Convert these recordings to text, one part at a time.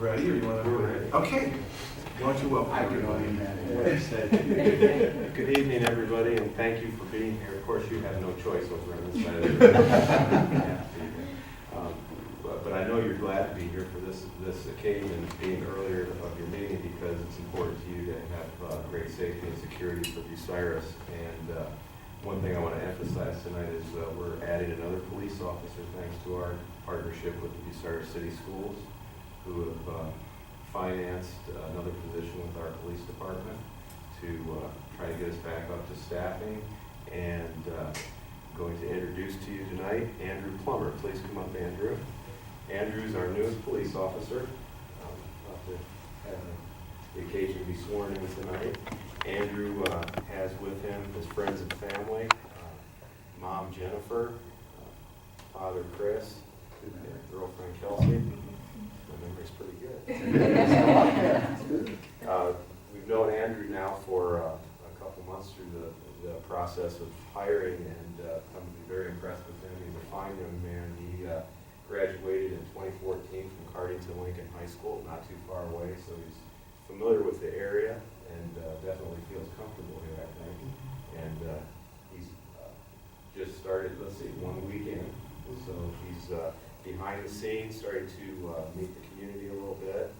Ready, or you want to? We're ready. Okay. Why don't you welcome everybody? Good evening, everybody, and thank you for being here. Of course, you have no choice over on this side of the but I know you're glad to be here for this occasion, being earlier of your meeting, because it's important to you to have great safety and security for Bucyrus. And one thing I want to emphasize tonight is we're adding another police officer thanks to our partnership with the Bucyrus City Schools, who have financed another position with our police department to try to get us back up to staffing. And going to introduce to you tonight Andrew Plummer. Please come up, Andrew. Andrew's our newest police officer. About to have the occasion to be sworn in tonight. Andrew has with him his friends and family, Mom Jennifer, Father Chris, and girlfriend Kelsey. My memory's pretty good. We've known Andrew now for a couple months through the process of hiring, and come to be very impressed with him. He's a fine young man. He graduated in 2014 from Cardington Lincoln High School, not too far away, so he's familiar with the area and definitely feels comfortable here, I think. And he's just started, let's see, 1 weekend, so he's behind the scenes, starting to meet the community a little bit.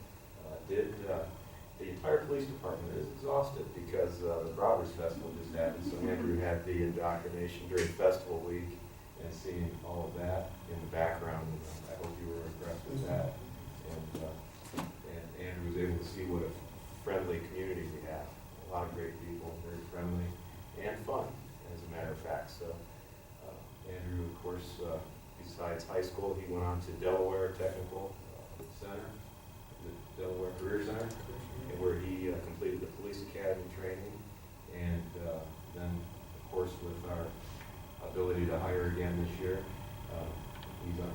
The entire police department is exhausted because the Robbers Festival just happened, so Andrew had the indoctrination during festival week, and seeing all of that in the background, I hope you were impressed with that. And Andrew was able to see what a friendly community we have. A lot of great people, very friendly and fun, as a matter of fact. So Andrew, of course, besides high school, he went on to Delaware Technical Center, the Delaware Career Center, where he completed the police academy training. And then, of course, with our ability to hire again this year,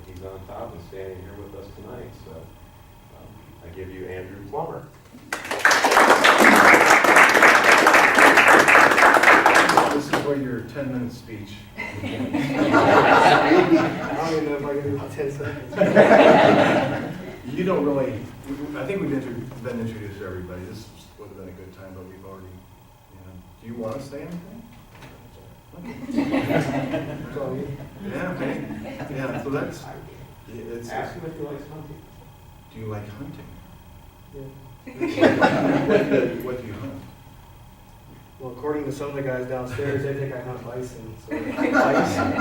he's on top and standing here with us tonight. So I give you Andrew Plummer. This is where your 10-minute speech. I don't even know if I can do 10 seconds. You don't really, I think we've been introduced to everybody. This would have been a good time, but we've already, do you want to say anything? Yeah, okay. Yeah, so that's, Ask him if he likes hunting. do you like hunting? Yeah. What do you hunt? Well, according to some of the guys downstairs, they think I hunt bison. So bison.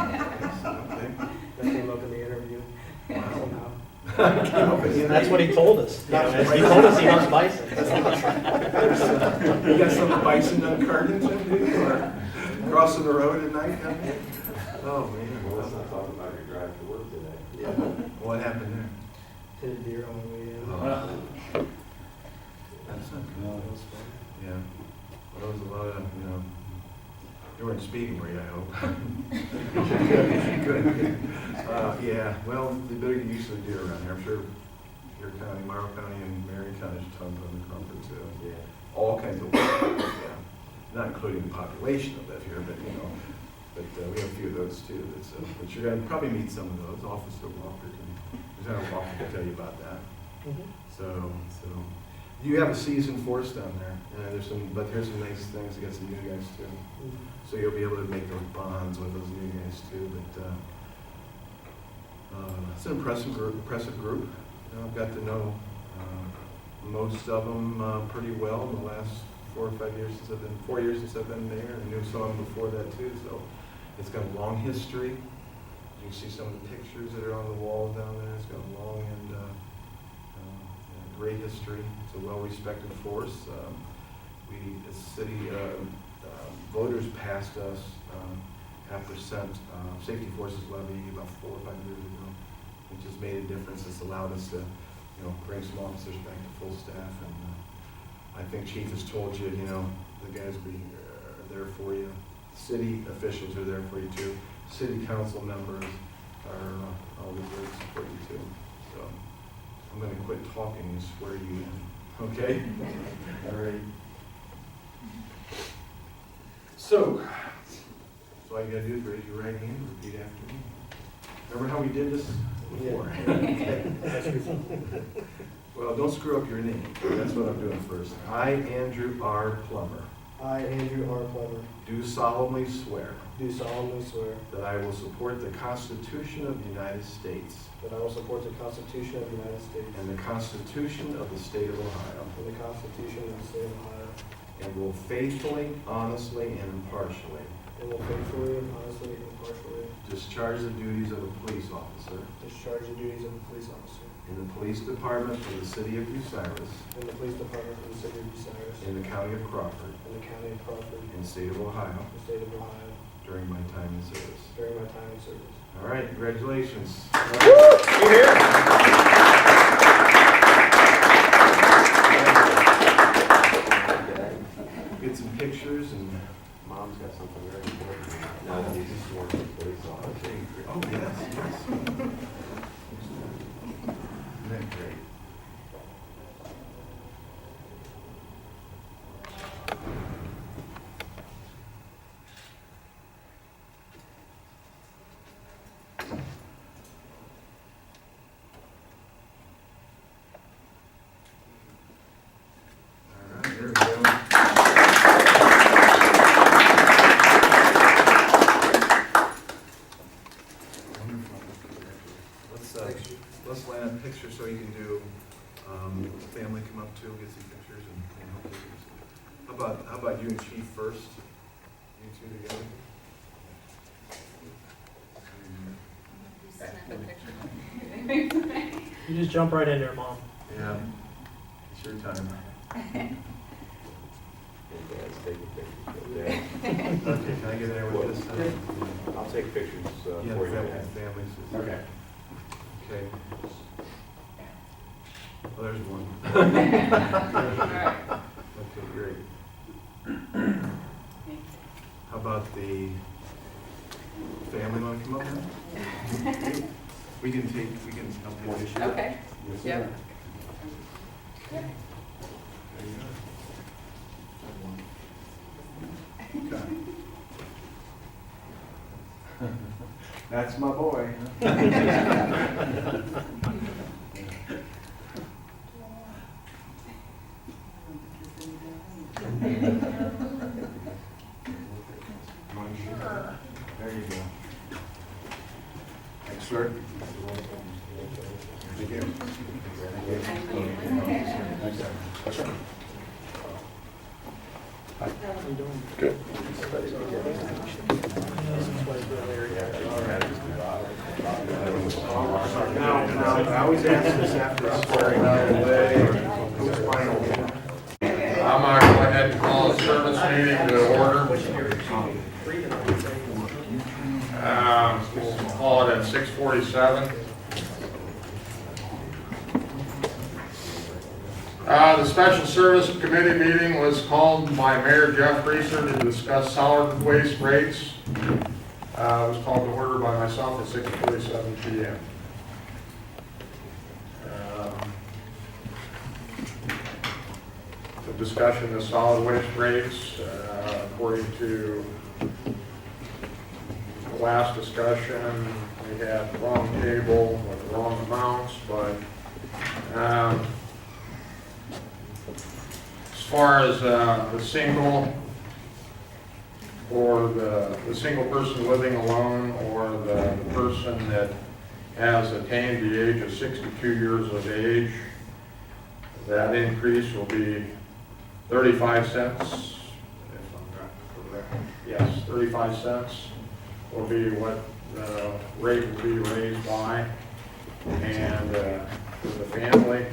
Okay. That came up in the interview somehow. That's what he told us. He told us he hunts bison. You got some bison on Cardington, dude, or crossing the road at night? Huh? Oh, man. Well, let's not talk about your drive to work today. Yeah. What happened there? Hit a deer on the way in. That's not good. Yeah. Well, there was a lot of, you weren't speeding, were you, I hope? Good. Yeah, well, they better get used to the deer around here. I'm sure your county, Morrow County, and Marion County should tons of the comfort too. Yeah. All kinds of, yeah. Not including the population that live here, but, but we have a few of those too. But you're going to probably meet some of those. Officer Walker, Lieutenant Walker can tell you about that. So you have a seasoned force down there. But here's some nice things to get some new guys too. So you'll be able to make those bonds with those new guys too. But it's an impressive group. I've got to know most of them pretty well in the last 4 or 5 years since 4 years since I've been there. I knew some of them before that too. So it's got a long history. You can see some of the pictures that are on the walls down there. It's got a long and great history. It's a well-respected force. The city voters passed us 0.5% safety forces levy about 4 or 5 years ago, which has made a difference. It's allowed us to, bring some officers back to full staff. And I think Chief has told you, the guys are there for you. City officials are there for you too. City council members are always there to support you too. So I'm going to quit talking and swear you in. Okay? All right. So all you got to do is raise your right hand and repeat after me. Remember how we did this before? Yeah. Okay. Well, don't screw up your name. That's what I'm doing first. I, Andrew R. Plummer, I, Andrew R. Plummer, do solemnly swear do solemnly swear that I will support the Constitution of the United States that I will support the Constitution of the United States and the Constitution of the State of Ohio, and the Constitution of the State of Ohio, and will faithfully, honestly, and impartially and will faithfully and honestly and impartially discharge the duties of a police officer discharge the duties of a police officer in the Police Department for the City of Bucyrus, in the Police Department for the City of Bucyrus, in the County of Crawford, in the County of Crawford, in the State of Ohio, the State of Ohio, during my time in service. during my time in service. All right, congratulations. You here? Get some pictures and, Mom's got something very important. Now that he's sworn to the police officer. oh, yes, yes. Isn't that great? All right, there we go. Wonderful. Let's line up pictures so you can do, family come up too, get some pictures and help you. How about you and Chief first? You two together? You just jump right in there, Mom. Yeah, it's your time. And Dad's taking pictures. Yeah. Okay, can I get there with this? I'll take pictures for Yeah, you. families. Okay. Okay. Oh, there's one. Okay, great. How about the family want to come up now? We can help you this year. Okay. Yes, Yep. sir. There you go. Okay. That's my boy. There you go. Thanks, sir. Thank you. Good. Now, I always ask this after swearing away, who's final? I'm going to go ahead and call the service meeting to order. We'll call it at 6:47. The special service committee meeting was called by Mayor Jeff Reeser to discuss solid waste rates. It was called to order by myself at 6:47 p.m. The discussion of solid waste rates, according to the last discussion, we had the wrong table with the wrong amounts, but as far as the single or the single person living alone or the person that has attained the age of 62 years of age, that increase will be 35 cents, if I'm not correct. Yes, 35 cents will be what the rate will be raised by. And for the family,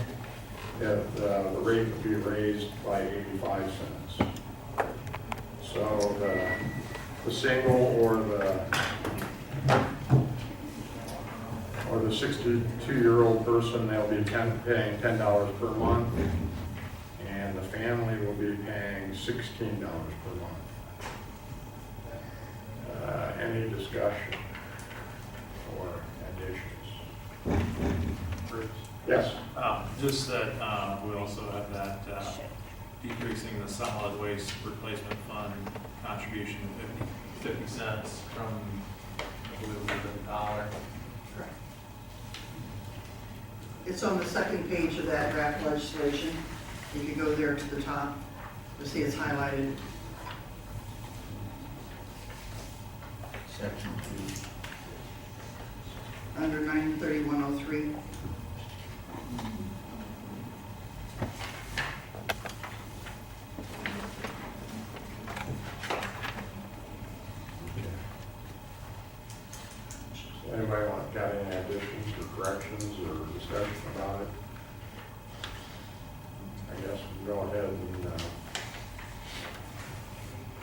the rate will be raised by 85 cents. So the single or the 62-year-old person, they'll be paying $10 per month, and the family will be paying $16 per month. Any discussion or additions? Bruce? Yes. Just that we also have that decreasing the solid waste replacement fund contribution of 50 cents from, I believe it was $1. It's on the second page of that draft legislation. If you go there to the top, you'll see it's highlighted. Section 2. Under 93103. So anybody got any additions or corrections or discussion about it? I guess we'll go ahead and,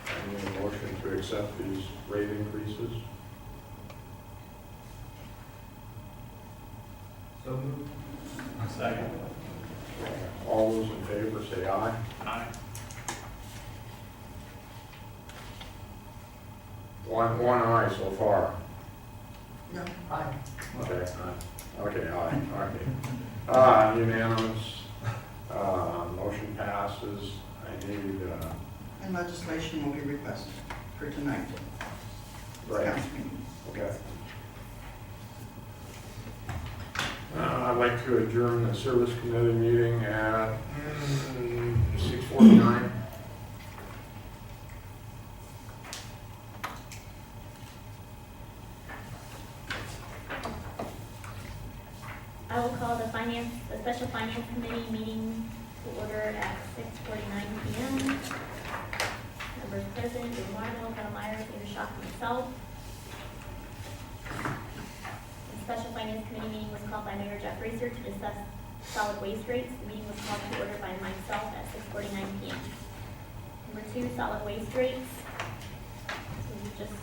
I need a motion to accept these rate increases. So moved. Second. All those in favor say aye. Aye. One aye so far. No. Aye. Okay, okay, aye, unanimous, motion passes. I need, And legislation will be requested for tonight. right, Council meeting. okay. I'd like to adjourn the service committee meeting at 6:49. I will call the special finance committee meeting to order at 6:49 PM. Members present, Jim Marshall, Bill Myers, Peter Shock, and myself. The special finance committee meeting was called by Mayor Jeff Racer to discuss solid waste rates. The meeting was called to order by myself at 6:49 PM. Number 2, solid waste rates. So we're just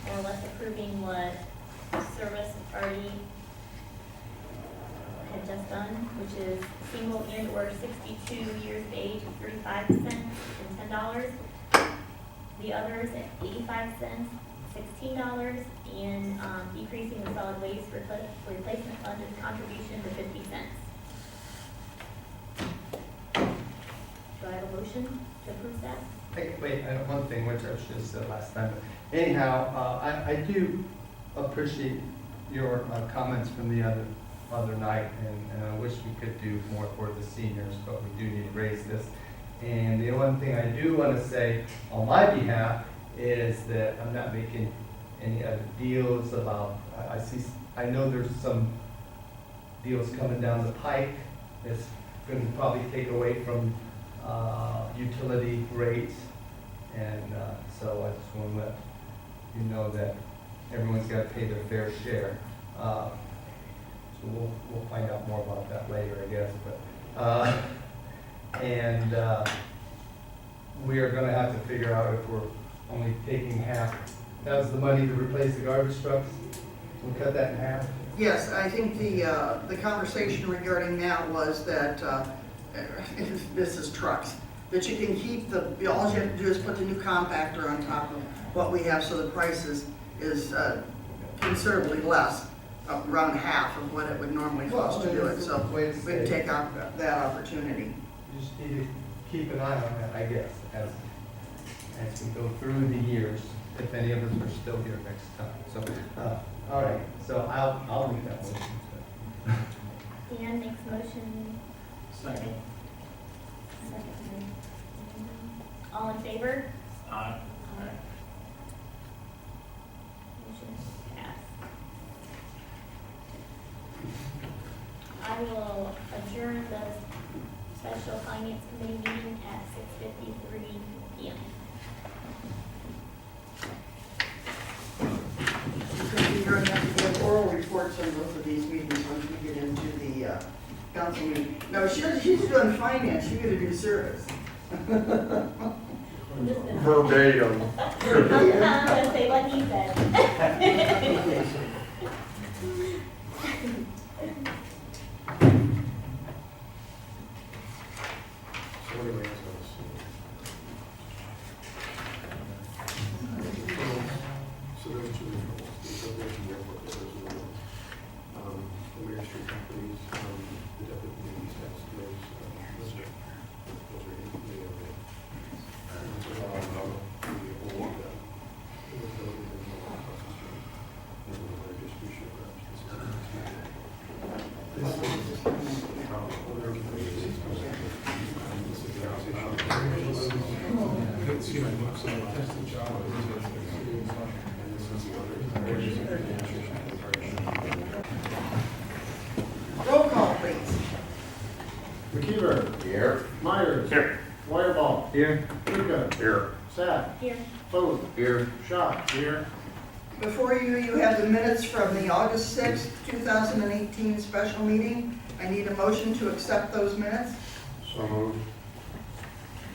more or less approving what Service already had just done, which is single and or 62 years of age, 35 cents and $10. The others at 85 cents, $16, and decreasing the solid waste replacement fund contribution to 50 cents. Do I have a motion to approve that? Wait, I have one thing, which I should have said last time. But anyhow, I do appreciate your comments from the other night, and I wish we could do more for the seniors, but we do need to raise this. And the one thing I do want to say on my behalf is that I'm not making any other deals about, I know there's some deals coming down the pike that's going to probably take away from utility rates, and so I just want to let you know that everyone's got to pay their fair share. So we'll find out more about that later, I guess. But we are going to have to figure out if we're only taking half. That was the money to replace the garbage trucks. We'll cut that in half. Yes, I think the conversation regarding that was that, this is trucks, that you can keep all you have to do is put the new compactor on top of what we have, so the price is considerably less, around half of what it would normally cost to do it, so we can take out that opportunity. You just need to keep an eye on that, I guess, as we go through the years, if any of us are still here next time. So, all right, so I'll make that motion. Dan makes motion. Second. Second. All in favor? Aye. Motion passed. I will adjourn the special finance committee meeting at 6:53 PM. You're going to have to give oral reports on both of these meetings once we get into the council meeting. No, she's doing finance, you're going to do service. Verbatim. I'm gonna say what he said. So there are two different ones. There's a Association Airport, there's the Main Street companies, the deputy communities tax, those are in the and so the whole distribution reps. Roll call, please. McKeever. Here. Myers. Here. Wireball. Here. Trucca. Here. Sack. Here. Foote. Here. Schott. Here. Before you, you have the minutes from the August 6th, 2018 special meeting. I need a motion to accept those minutes. So moved.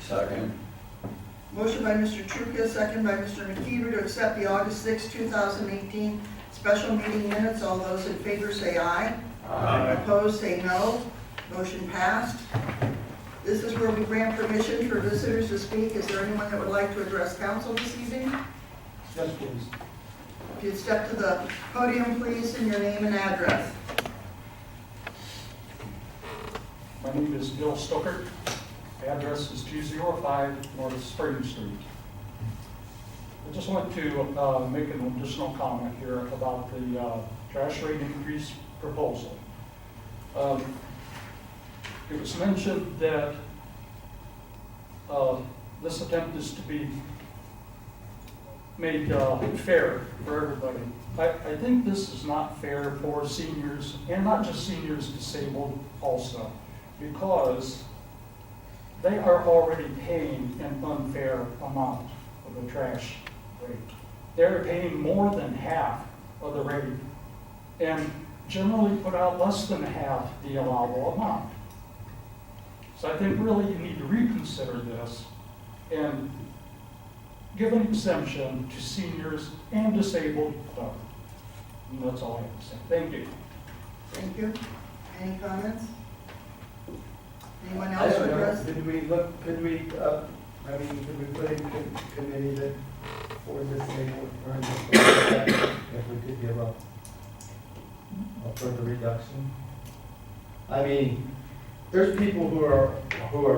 Second. Motion by Mr. Trucca, second by Mr. McKeever to accept the August 6th, 2018 special meeting minutes. All those in favor say aye. Aye. Opposed, say no. Motion passed. This is where we grant permission for visitors to speak. Is there anyone that would like to address council this evening? Yes, please. If you'd step to the podium, please, and your name and address. My name is Bill Stoker. Address is 205 North Spring Street. I just want to make an additional comment here about the trash rate increase proposal. It was mentioned that this attempt is to be made fair for everybody. I think this is not fair for seniors, and not just seniors, disabled also, because they are already paying an unfair amount of the trash rate. They're paying more than half of the rate, and generally put out less than half the allowable amount. So I think really you need to reconsider this and give an exemption to seniors and disabled folks. And that's all I have to say. Thank you. Thank you. Any comments? Anyone I else don't know, address? could we put in committee that for disabled or if we could give a further reduction? I mean, there's people who are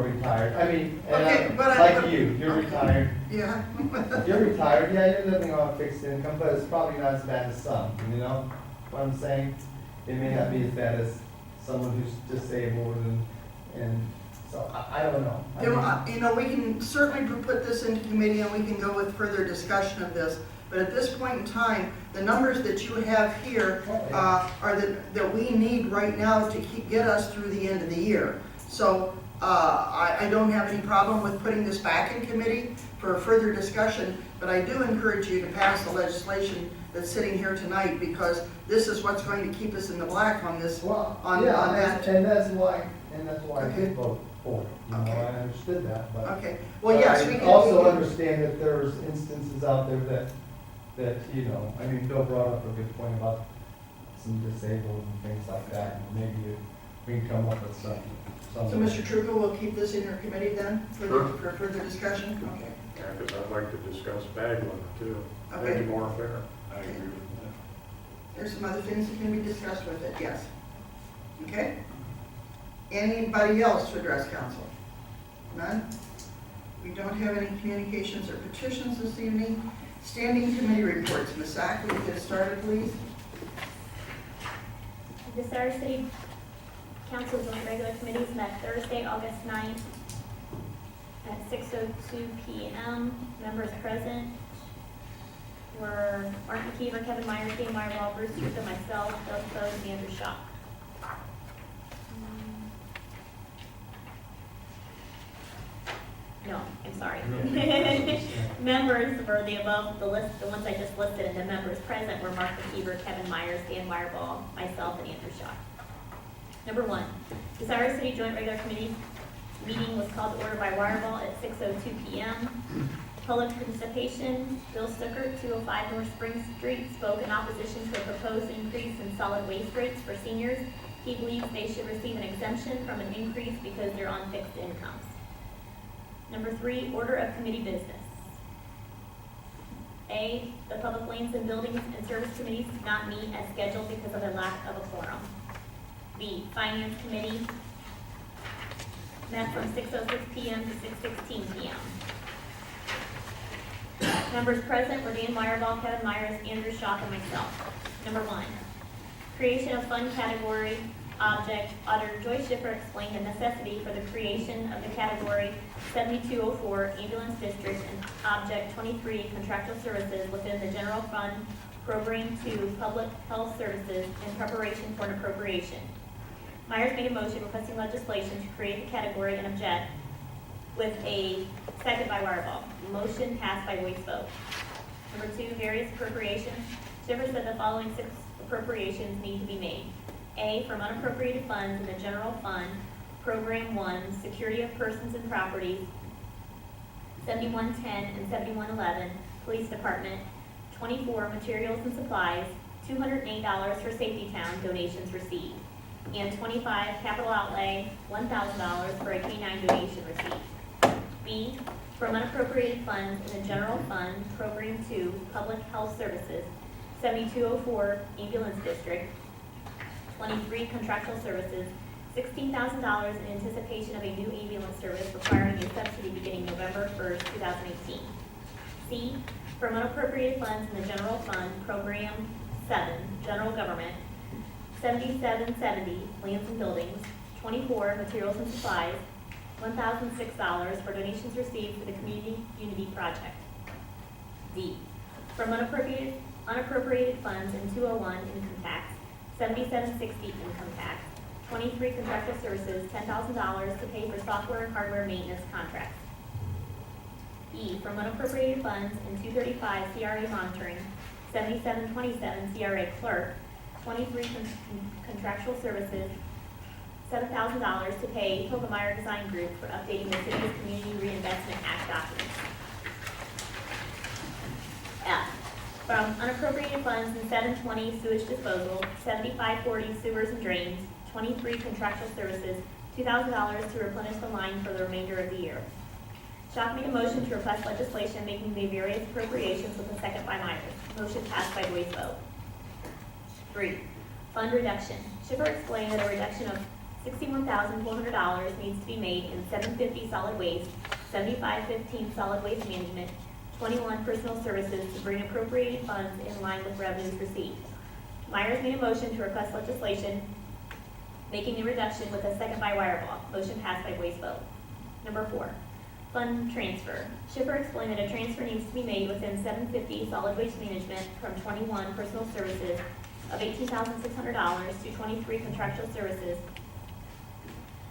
retired, I mean, Okay, and but like you, you're okay. retired. Yeah. You're retired, yeah, you're living on a fixed income, but it's probably not as bad as some, you know what I'm saying? It may not be as bad as someone who's disabled and so I don't know. I mean, You know, we can certainly put this into committee and we can go with further discussion of this. But at this point in time, the numbers that you have here are that we need right now to get us through the end of the year. So I don't have any problem with putting this back in committee for further discussion, but I do encourage you to pass the legislation that's sitting here tonight, because this is what's going to keep us in the black on this, Well, on yeah, that. and that's why I Okay. did vote for it, you know, Okay. I understood that, but. Okay, well, yes, we I can. also understand that there's instances out there that, you know, I mean, Bill brought up a good point about some disabled and things like that, and maybe we can come up with some. So, Mr. Trucca, we'll keep this in your committee then, for further discussion? Okay. Yeah, because I'd like to discuss bag limit too. Okay. Maybe more fair. I agree with that. There's some other things that can be discussed with it, yes. Okay? Anybody else to address council? None? We don't have any communications or petitions this evening. Standing committee reports. Ms. Sack, will you get started, please? The Bucyrus City Council joint regular committees met Thursday, August 9th at 6:02 p.m. Members present were Mark McKeever, Kevin Myers, Dan Wireball, Bruce Trucca, myself, Doug Bode, and Andrew Schock. No, I'm sorry. Members were the above, the list, the ones I just listed, and the members present were Mark McKeever, Kevin Myers, Dan Wireball, myself, and Andrew Schock. Number one, the Bucyrus City Joint Regular Committee meeting was called to order by Wireball at 6:02 p.m. Public participation, Bill Stuckert, 205 North Spring Street, spoke in opposition to a proposed increase in solid waste rates for seniors. He believes they should receive an exemption from an increase because they're on fixed incomes. Number three, order of committee business. A, the Public Lands and Buildings and Service Committees did not meet as scheduled because of a lack of a quorum. B, Finance Committee met from 6:06 p.m. to 6:16 p.m. Members present were Dan Wireball, Kevin Myers, Andrew Schock, and myself. Number one, creation of fund category object, Auditor Joyce Schiffer explained the necessity for the creation of the category 7204 Ambulance District and Object 23 Contractual Services within the General Fund Program 2 Public Health Services in preparation for an appropriation. Myers made a motion requesting legislation to create the category and object with a second by Wireball. Motion passed by voice vote. Number 2, various appropriations. Schiffer said the following 6 appropriations need to be made. A, from unappropriated funds in the General Fund, Program 1, Security of Persons and Properties, 7110 and 7111, Police Department, 24, Materials and Supplies, $208 for Safety Town donations received, and 25, capital outlay, $1,000 for a K-9 donation received. B, from unappropriated funds in the General Fund, Program 2, Public Health Services, 7204 Ambulance District, 23, Contractual Services, $16,000 in anticipation of a new ambulance service requiring a subsidy beginning November 1st, 2018. C, from unappropriated funds in the General Fund, Program 7, General Government, 7770, Lands and Buildings, 24, Materials and Supplies, $1,006 for donations received for the Community Unity Project. D, from unappropriated funds in 201 Income Tax, 7760 Income Tax, 23, Contractual Services, $10,000 to pay for software and hardware maintenance contracts. E, from unappropriated funds in 235 CRA Monitoring, 7727 CRA Clerk, 23, Contractual Services, $7,000 to pay Hogemeyer Design Group for updating the city's Community Reinvestment Act documents. F, from unappropriated funds in 720 Sewage Disposal, 7540 Sewers and Drains, 23, Contractual Services, $2,000 to replenish the line for the remainder of the year. Schock made a motion to request legislation making the various appropriations with a second by Myers. Motion passed by voice vote. 3, fund reduction. Schiffer explained that a reduction of $61,400 needs to be made in 750 solid waste, 7515 solid waste management, 21 personal services to bring appropriated funds in line with revenues received. Myers made a motion to request legislation making the reduction with a second by Wireball. Motion passed by voice vote. Number 4, fund transfer. Schiffer explained that a transfer needs to be made within 750 solid waste management from 21 personal services of $18,600 to 23 contractual services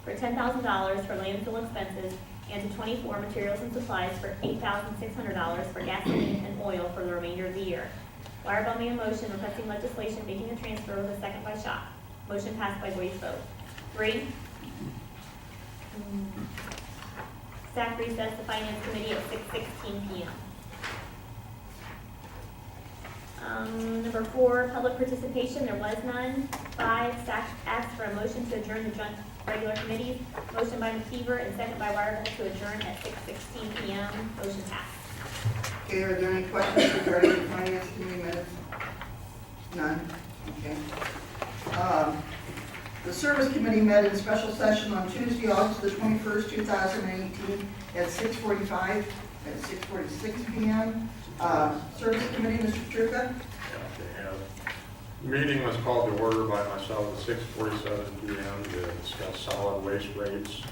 for $10,000 for landfill expenses and to 24 materials and supplies for $8,600 for gasoline and oil for the remainder of the year. Wireball made a motion requesting legislation making the transfer with a second by Schock. Motion passed by voice vote. 3, staff recess the Finance Committee at 6:16 p.m. Number 4, public participation, there was none. 5, staff asked for a motion to adjourn the joint regular committees. Motion by McKeever and second by Wireball to adjourn at 6:16 p.m. Motion passed. Okay, are there any questions regarding the Finance Committee minutes? None? Okay. The Service Committee met in special session on Tuesday, August the 21st, 2018 at 6:45, at 6:46 p.m. Service Committee, Mr. Truca? The meeting was called to order by myself at 6:47 p.m. to discuss solid waste rates.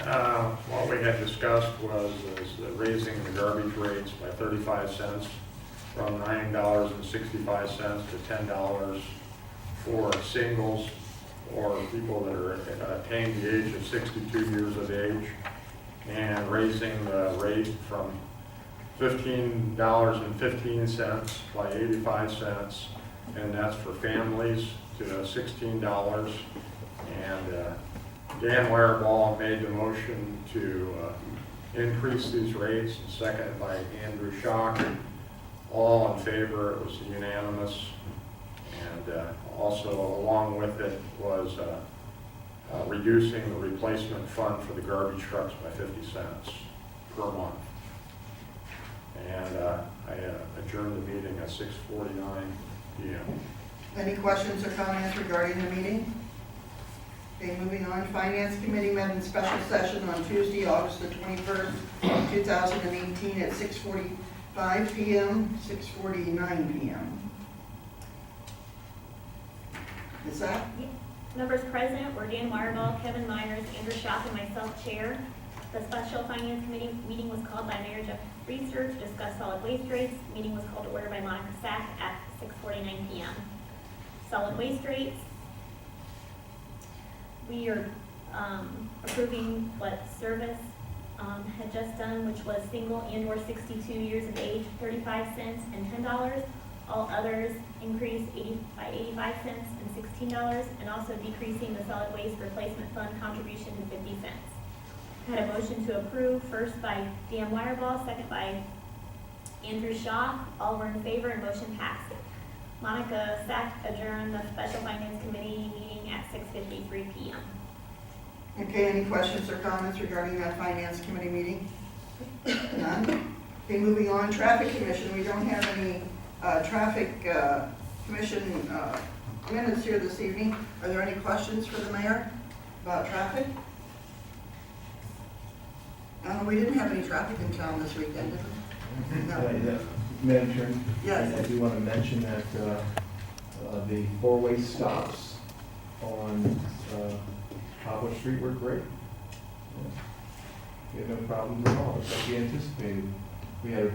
What we had discussed was raising the garbage rates by 35 cents from $9.65 to $10 for singles or people that are attained the age of 62 years of age, and raising the rate from $15.15 by 85 cents, and that's for families, to $16. And Dan Wireball made the motion to increase these rates, seconded by Andrew Schock. All in favor, it was unanimous. And also along with it was reducing the replacement fund for the garbage trucks by 50 cents per month. And I adjourned the meeting at 6:49 p.m. Any questions or comments regarding the meeting? Okay, moving on. Finance Committee met in special session on Tuesday, August the 21st, 2018 at 6:45 p.m., 6:49 p.m. Is that? Members present were Dan Wireball, Kevin Myers, Andrew Schaff, and myself, Chair. The Special Finance Committee meeting was called by Mayor Jeff Reeser to discuss solid waste rates. Meeting was called to order by Monica Sack at 6:49 p.m. Solid waste rates. We are approving what Service had just done, which was single and/or 62 years of age, 35 cents and $10. All others increased by 85 cents and $16, and also decreasing the solid waste replacement fund contribution to 50 cents. I had a motion to approve, first by Dan Wireball, second by Andrew Shaw. All were in favor and motion passed. Monica Sack adjourned the Special Finance Committee meeting at 6:53 p.m. Okay, any questions or comments regarding that finance committee meeting? None? Okay, moving on, traffic commission, we don't have any traffic commission minutes here this evening. Are there any questions for the mayor about traffic? We didn't have any traffic in town this weekend, did we? No. Madam Chair? Yes. I do want to mention that the four-way stops on Poplar Street were great. Yeah. We had no problems at all, it's like we anticipated. We had,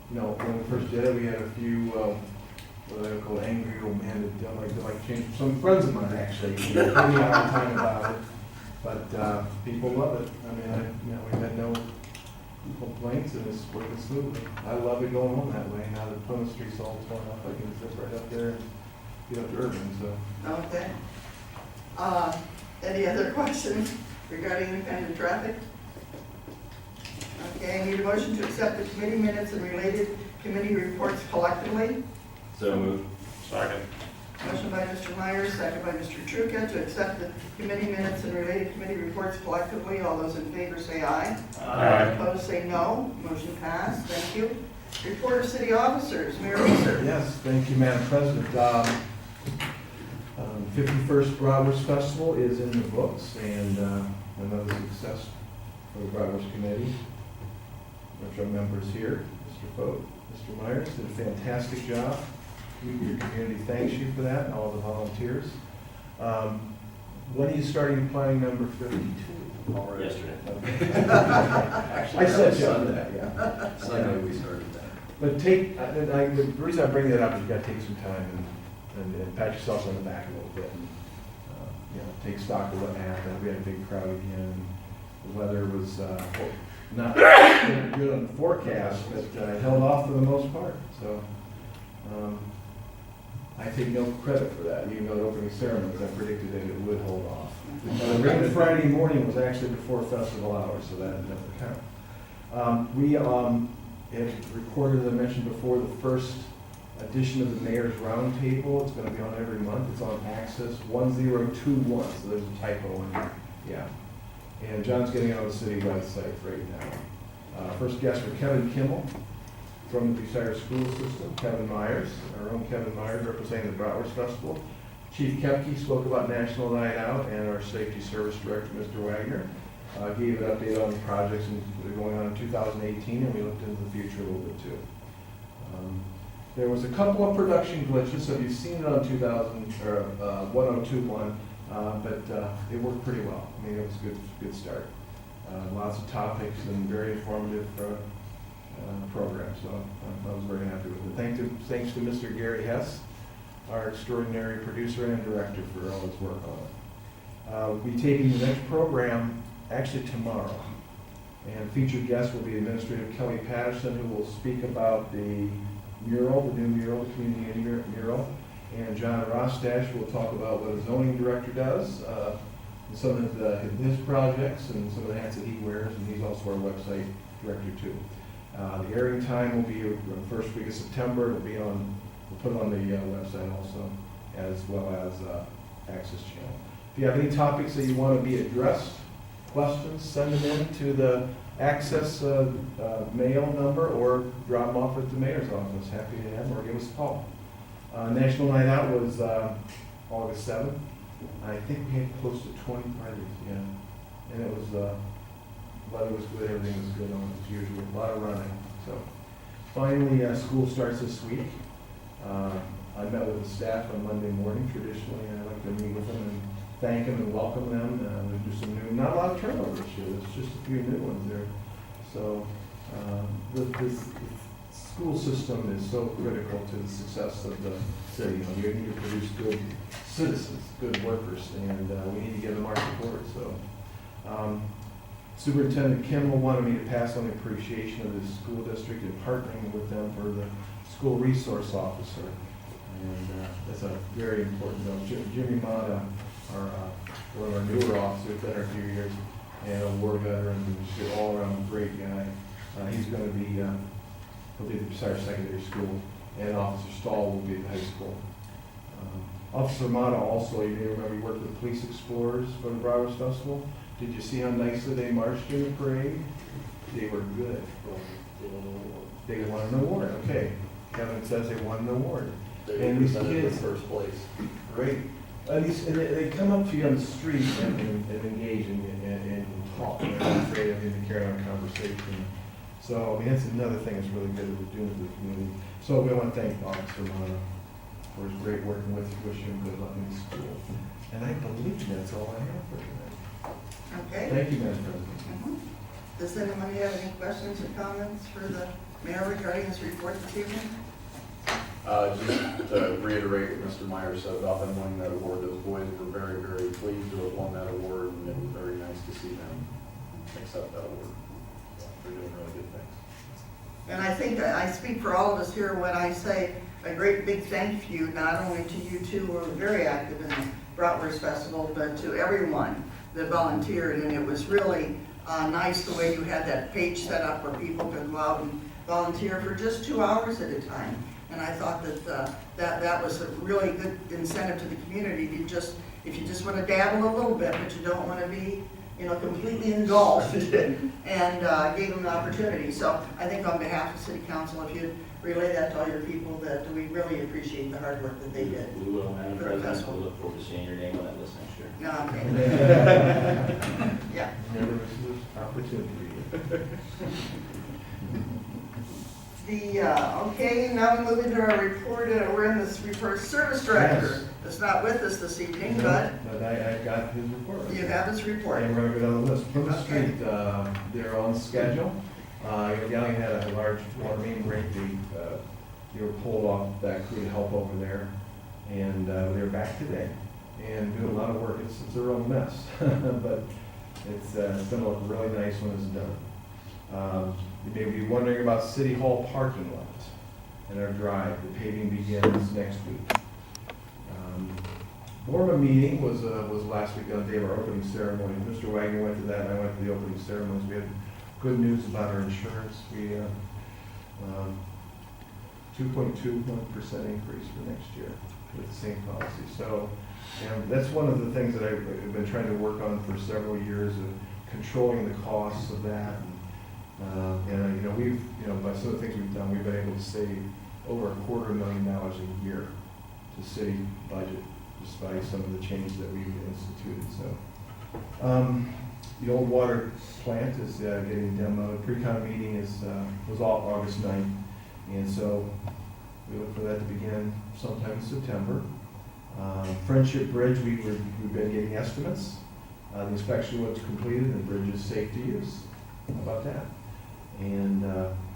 when we first did it, we had a few, what I would call angry old men that don't like change. Some friends of mine actually, told me all the time about it. But people love it. I mean, we've had no complaints and it's working smoothly. I love it going on that way. Now that Plymouth Street's all torn up, I can zip right up there and get up to Urban, so. Okay. Any other questions regarding any kind of traffic? Okay, I need a motion to accept the committee minutes and related committee reports collectively. So moved. Second. Motion by Mr. Myers, second by Mr. Truca to accept the committee minutes and related committee reports collectively. All those in favor say aye. Aye. Opposed say no. Motion passed. Thank you. Report of city officers. Mayor Reeser. Yes, thank you, Madam President. 51st Bratwurst Festival is in the books, and another success for the Bratwurst Committee, which our members here, Mr. Foat, Mr. Myers, did a fantastic job. Your community thanks you for that, and all the volunteers. When are you starting planning number 52? Already. Yesterday. I said Sunday, yeah. Sunday we started that. But the reason I bring that up is you've got to take some time and pat yourself on the back a little bit. And, take stock of what happened. We had a big crowd again. The weather was not good on the forecast, but held off for the most part. So I take no credit for that, even though the opening ceremonies, I predicted that it would hold off. The rain Friday morning was actually before festival hours, so that doesn't count. We have recorded, as I mentioned before, the first edition of the Mayor's Roundtable. It's going to be on every month. It's on Access 1021, so there's a typo in there. Yeah. And John's getting it on the city website right now. First guest for Kevin Kimmel from the Bucyrus School System, Kevin Myers, our own Kevin Myers, representing the Bratwurst Festival. Chief Kepke spoke about National Night Out, and our Safety Service Director, Mr. Wagner, gave an update on the projects that are going on in 2018, and we looked into the future a little bit too. There was a couple of production glitches, so you've seen it on 1021, but it worked pretty well. I mean, it was a good start. Lots of topics and very informative program, so I was very happy with it. Thanks to Mr. Gary Hess, our extraordinary producer and director, for all his work on it. We'll be taking the next program actually tomorrow, and featured guest will be Administrator Kelly Patterson, who will speak about the mural, the new mural, the community mural, and John Rostash will talk about what a zoning director does, and some of his projects and some of the hats that he wears, and he's also our website director too. The airing time will be the first week of September. It'll be on, we'll put it on the website also, as well as Access Channel. If you have any topics that you want to be addressed, questions, send them in to the Access mail number or drop them off at the mayor's office. Happy to have them, or give us a call. National Night Out was August 7th. I think we had close to 20 parties, yeah. And it was, weather was good, everything was good on as usual, a lot of running. So finally, school starts this week. I met with the staff on Monday morning traditionally, and I like to meet with them and thank them and welcome them. There's just some new, not a lot of turnover this year, there's just a few new ones there. So the school system is so critical to the success of the city. You know, you need to produce good citizens, good workers, and we need to give them our support. So Superintendent Kimball wanted me to pass on the appreciation of the school district and partnering with them for the school resource officer. And that's a very important note. Jimmy Mata, one of our newer officers, been here a few years, and a war veteran, and just an all-around great guy. He's going to be, he'll be at the Bucyrus Secondary School, and Officer Stahl will be at the high school. Officer Mata also, you may remember, he worked with Police Explorers for the Browers Festival. Did you see how nicely they marched in the parade? They were good. They won an award, okay. Kevin says they won an award. And these kids, first place. great. And they come up to you on the street and engage and talk, and they're creative and carry on a conversation. So, I mean, that's another thing that's really good that we're doing to the community. So we want to thank Officer Mata for his great working with you. Wish him good luck in school. And I believe that's all I have for tonight. Okay. Thank you, Madam President. Mhm. Does anyone have any questions or comments for the mayor regarding his report this evening? Just to reiterate what Mr. Meyer said about them winning that award, those boys were very, very pleased to have won that award, and it was very nice to see them accept that award. So they're doing really good things. And I think I speak for all of us here when I say a great big thank you, not only to you two who were very active in the Bratwurst Festival, but to everyone that volunteered. And it was really nice the way you had that page set up where people could go out and volunteer for just 2 hours at a time. And I thought that was a really good incentive to the community. If you just want to dabble a little bit, but you don't want to be, completely engulfed, and gave them the opportunity. So I think on behalf of City Council, if you'd relay that to all your people, that we really appreciate the hard work that they did. We will, Madam For the President, festival. we look forward to seeing your name on that list next year. No, okay. Yeah. Never miss this opportunity. Okay, now we move into our report. We're in this report, service director Yes. that's not with us this evening, but But I got his report. you have his report. And we're gonna go down the list. Plymouth Okay. Street, they're on schedule. Gallion had a large water main break. They were pulled off that crew to help over there. And they're back today and doing a lot of work. It's a real mess, but it's gonna look really nice when it's done. You may be wondering about City Hall parking lot and our drive. The paving begins next week. More of a meeting was last week on the day of our opening ceremony. Mr. Wagner went to that, and I went to the opening ceremonies. We had good news about our insurance. We 2.21% increase for next year with the same policy. So, and that's one of the things that I've been trying to work on for several years, of controlling the costs of that. And we've, by some of the things we've done, we've been able to save over $250,000 a year to city budget, just by some of the changes that we've instituted. So, the old water plant is getting demoed. Pre-con meeting was all August 9th, and so we look for that to begin sometime in September. Friendship Bridge, we've been getting estimates. The inspection was completed, and the bridge is safe to use. How about that? And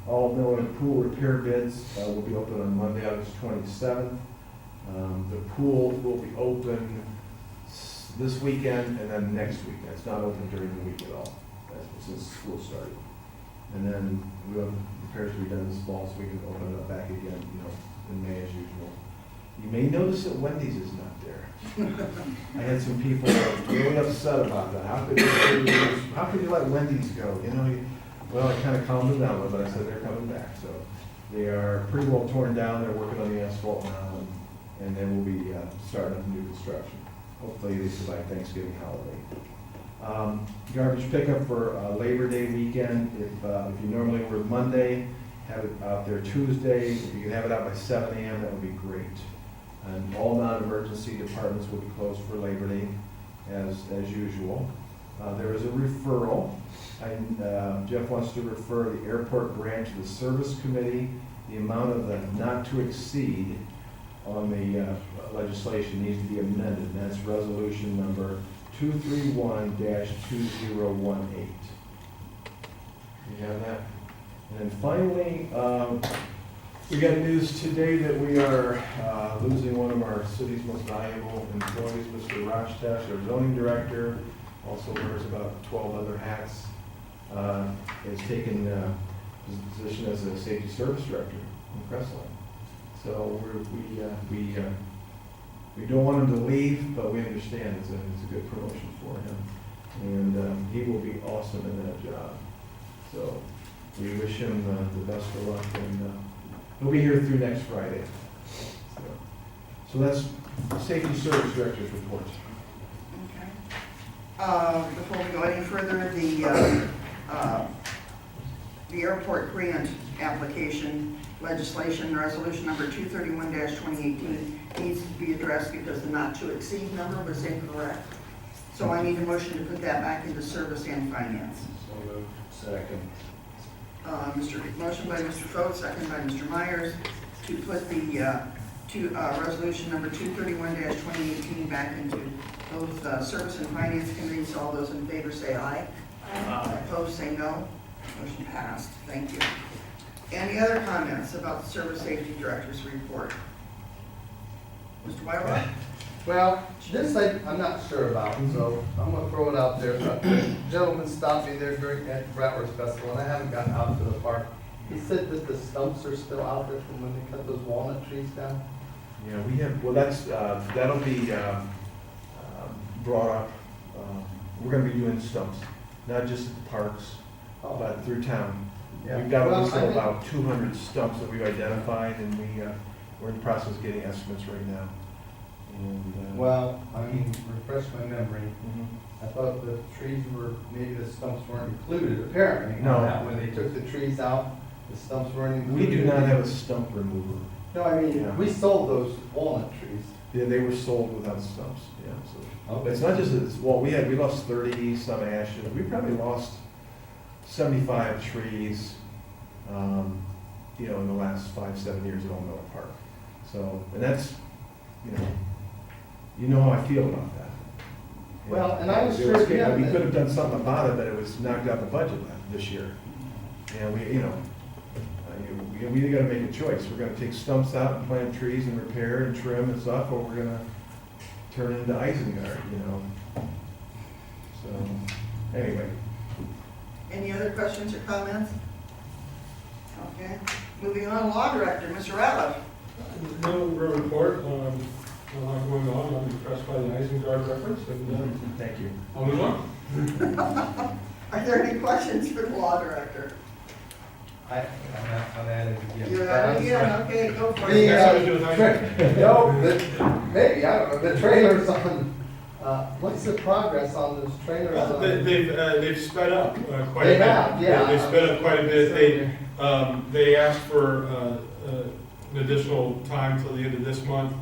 all mill and pool repair bids will be open on Monday, August 27th. The pool will be open this weekend and then next weekend. It's not open during the week at all, since school started. And then we have repairs to be done this fall, so we can open it up back again, in May as usual. You may notice that Wendy's is not there. I had some people really upset about that. How could you let Wendy's go? Well, I kind of calmed them down, but I said they're coming back. So they are pretty well torn down. They're working on the asphalt now, and then we'll be starting up new construction. Hopefully they survive Thanksgiving holiday. Garbage pickup for Labor Day weekend. If you normally were Monday, have it out there Tuesday. If you can have it out by 7 a.m., that would be great. And all non-emergency departments will be closed for Labor Day, as usual. There is a referral. Jeff wants to refer the airport grant to the service committee. The amount of the not to exceed on the legislation needs to be amended, and that's resolution number 231-2018. You have that? And then finally, we got news today that we are losing one of our city's most valuable employees, Mr. Rochtesh, our zoning director, also wears about 12 other hats, has taken his position as a safety service director in Crestline. So we don't want him to leave, but we understand it's a good promotion for him. And he will be awesome in that job. So we wish him the best of luck, and he'll be here through next Friday. So that's Safety Service Director's report. Okay. Before we go any further, the airport grant application legislation, resolution number 231-2018 needs to be addressed because the not to exceed number was incorrect. So I need a motion to put that back into service and finance. So moved. Second. Motion by Mr. Foat, second by Mr. Myers, to put the resolution number 231-2018 back into both service and finance committees. All those in favor say aye. Aye. Opposed say no. Motion passed. Thank you. Any other comments about the Service Safety Director's report? Mr. Wyrock? Well, this I'm not sure about, so I'm gonna throw it out there. A gentleman stopped me there at Bratwurst Festival, and I haven't gotten out to the park. He said that the stumps are still out there from when they cut those walnut trees down. Yeah, we have, well, that'll be brought up. We're gonna be doing stumps, not just at the parks, but through town. Yeah. We've got a Well, list I of think- about 200 stumps that we've identified, and we're in the process of getting estimates right now. And, Well, I mean, refresh my memory. mhm. I thought the trees were, maybe the stumps weren't included, apparently. No. on that. When they took the trees out, the stumps weren't We included. do not have a stump remover. No, I Yeah. mean, we sold those walnut trees. Yeah, they were sold without stumps, yeah, so. Okay. It's not just, well, we lost 30 some ashes, we probably lost 75 trees, in the last 5-7 years at Old Miller Park. So, and that's, you know how I feel about that. Well, and I was It sure, was- yeah, We that- could have done something about it, but it was knocked out the budget this year. And we gotta make a choice. We're gonna take stumps out and plant trees and repair and trim and stuff, or we're gonna turn it into Isengard, So, anyway. Any other questions or comments? Okay. Moving on, Law Director, Mr. Ratliff. No real report, a lot going on, I'm impressed by the Isengard reference, and Thank you. I'll move on. Are there any questions for the Law Director? I'm at it again. You're But at I'm it again, sorry. okay, go for The, it. no, maybe, I don't know, the trailers on, what's the progress on those trailers? on- They've sped up quite a They bit. have, yeah. They sped up quite a bit. They asked for an additional time till the end of this month,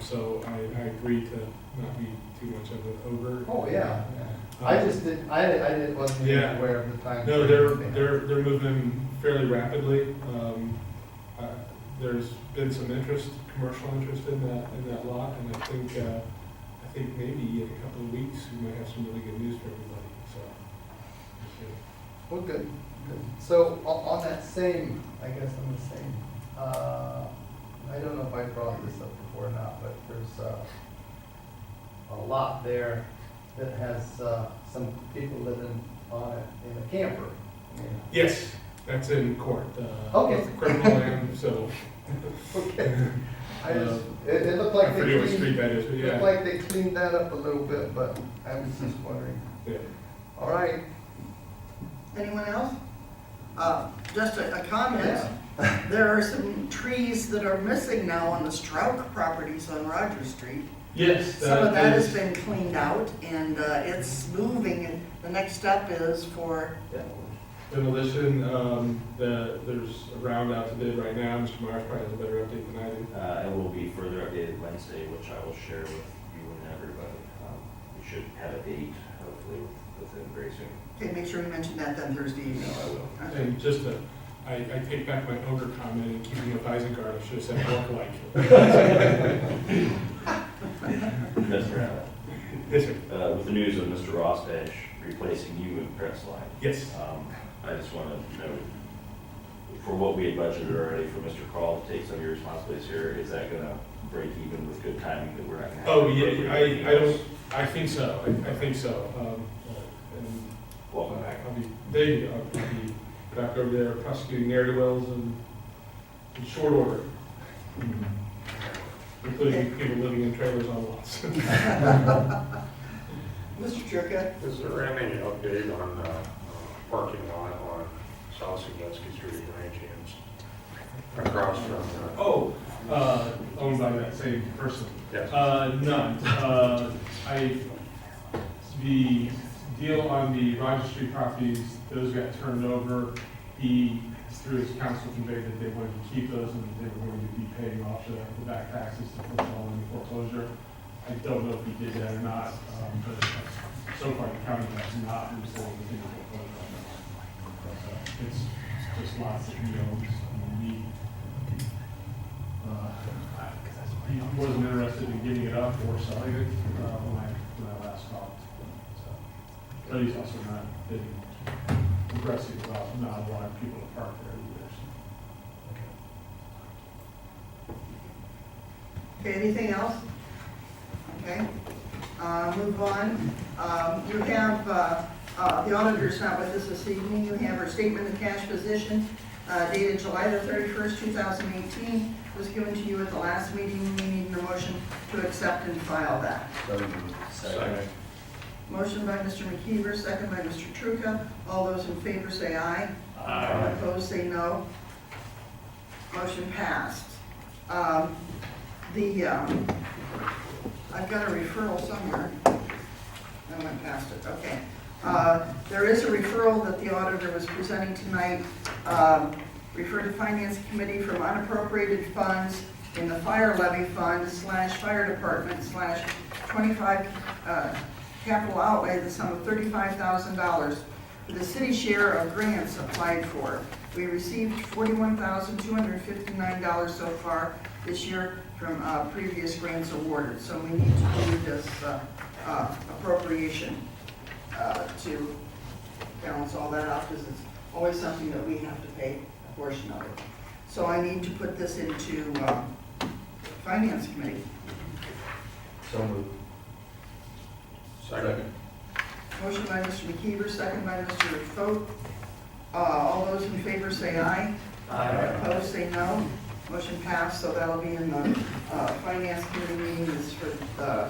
so I agreed to not be too much of an ogre. Oh, yeah. I just didn't, I wasn't even Yeah. aware of the time. No, they're moving fairly rapidly. There's been some interest, commercial interest in that lot, and I think maybe in a couple of weeks, we might have some really good news for everybody, so. Well, good. So on that same, I guess on the same, I don't know if I brought this up before or not, but there's a lot there that has some people living on it in a camper. Yes, that's in court. Okay. Criminal land, so. Okay. It looked like I they forget what cleaned, street that is, but looked yeah. like they cleaned that up a little bit, but I was just wondering. Yeah. All right. Anyone else? Just a comment. Yeah. There are some trees that are missing now on the Strauch properties on Rogers Street. Yes. Some of that has been cleaned out and it's moving. And the next step is for, Demolition, there's a round out to bid right now. Mr. Myers probably has a better update than I do. It will be further updated Wednesday, which I will share with you and everybody. We should have a date, hopefully, within very soon. okay, make sure you mention that then Thursday evening. No, I will. Okay. And just to I take back my ogre comment and keeping up Isengard, I should have said work like. Mr. Allen, Yes, sir. with the news of Mr. Rostash replacing you in press line, Yes. I just want to know, for what we had budgeted already for Mr. Crawl to take some of your responsibilities here, is that gonna break even with good timing that we're not gonna have? Oh, yeah, I think so, I think so. And Welcome back. I'll be back over there prosecuting ne'er-do-wells in short order, including people living in trailers on lots. Mr. Trucca? Is there any update on the parking lot on South Siegelski Street, Ranch Hands, across from? Owned by that same person. Yes. None. The deal on the Roger Street properties, those got turned over. He, through his counsel, conveyed that they wanted to keep those and they were going to be paying off the back taxes to put them all in foreclosure. I don't know if he did that or not, but so far the county has not moved forward with any foreclosure on that. It's just lots that he owns. He wasn't interested in giving it up or selling it when I last talked. So, but he's also not been aggressive about not allowing people to park there either. Okay, anything else? Okay, move on. You have, the auditor's not with us this evening. You have her statement of cash position dated July the 31st, 2018. Was given to you at the last meeting. We need a motion to accept and file that. Second. Motion by Mr. McKeever, second by Mr. Trucca. All those in favor say aye. Aye. Opposed, say no. Motion passed. I've got a referral somewhere. I went past it, okay. There is a referral that the auditor was presenting tonight. Refer to Finance Committee from unappropriated funds in the fire levy fund / fire department / 25 capital outlay, the sum of $35,000 for the city share of grants applied for. We received $41,259 so far this year from previous grants awarded. So we need to do this appropriation to balance all that out, because it's always something that we have to pay a portion of it. So I need to put this into Finance Committee. So moved. Second. Motion by Mr. McKeever, second by Mr. Foat. All those in favor say aye. Aye. Opposed, say no. Motion passed, so that'll be in the Finance Committee meeting this for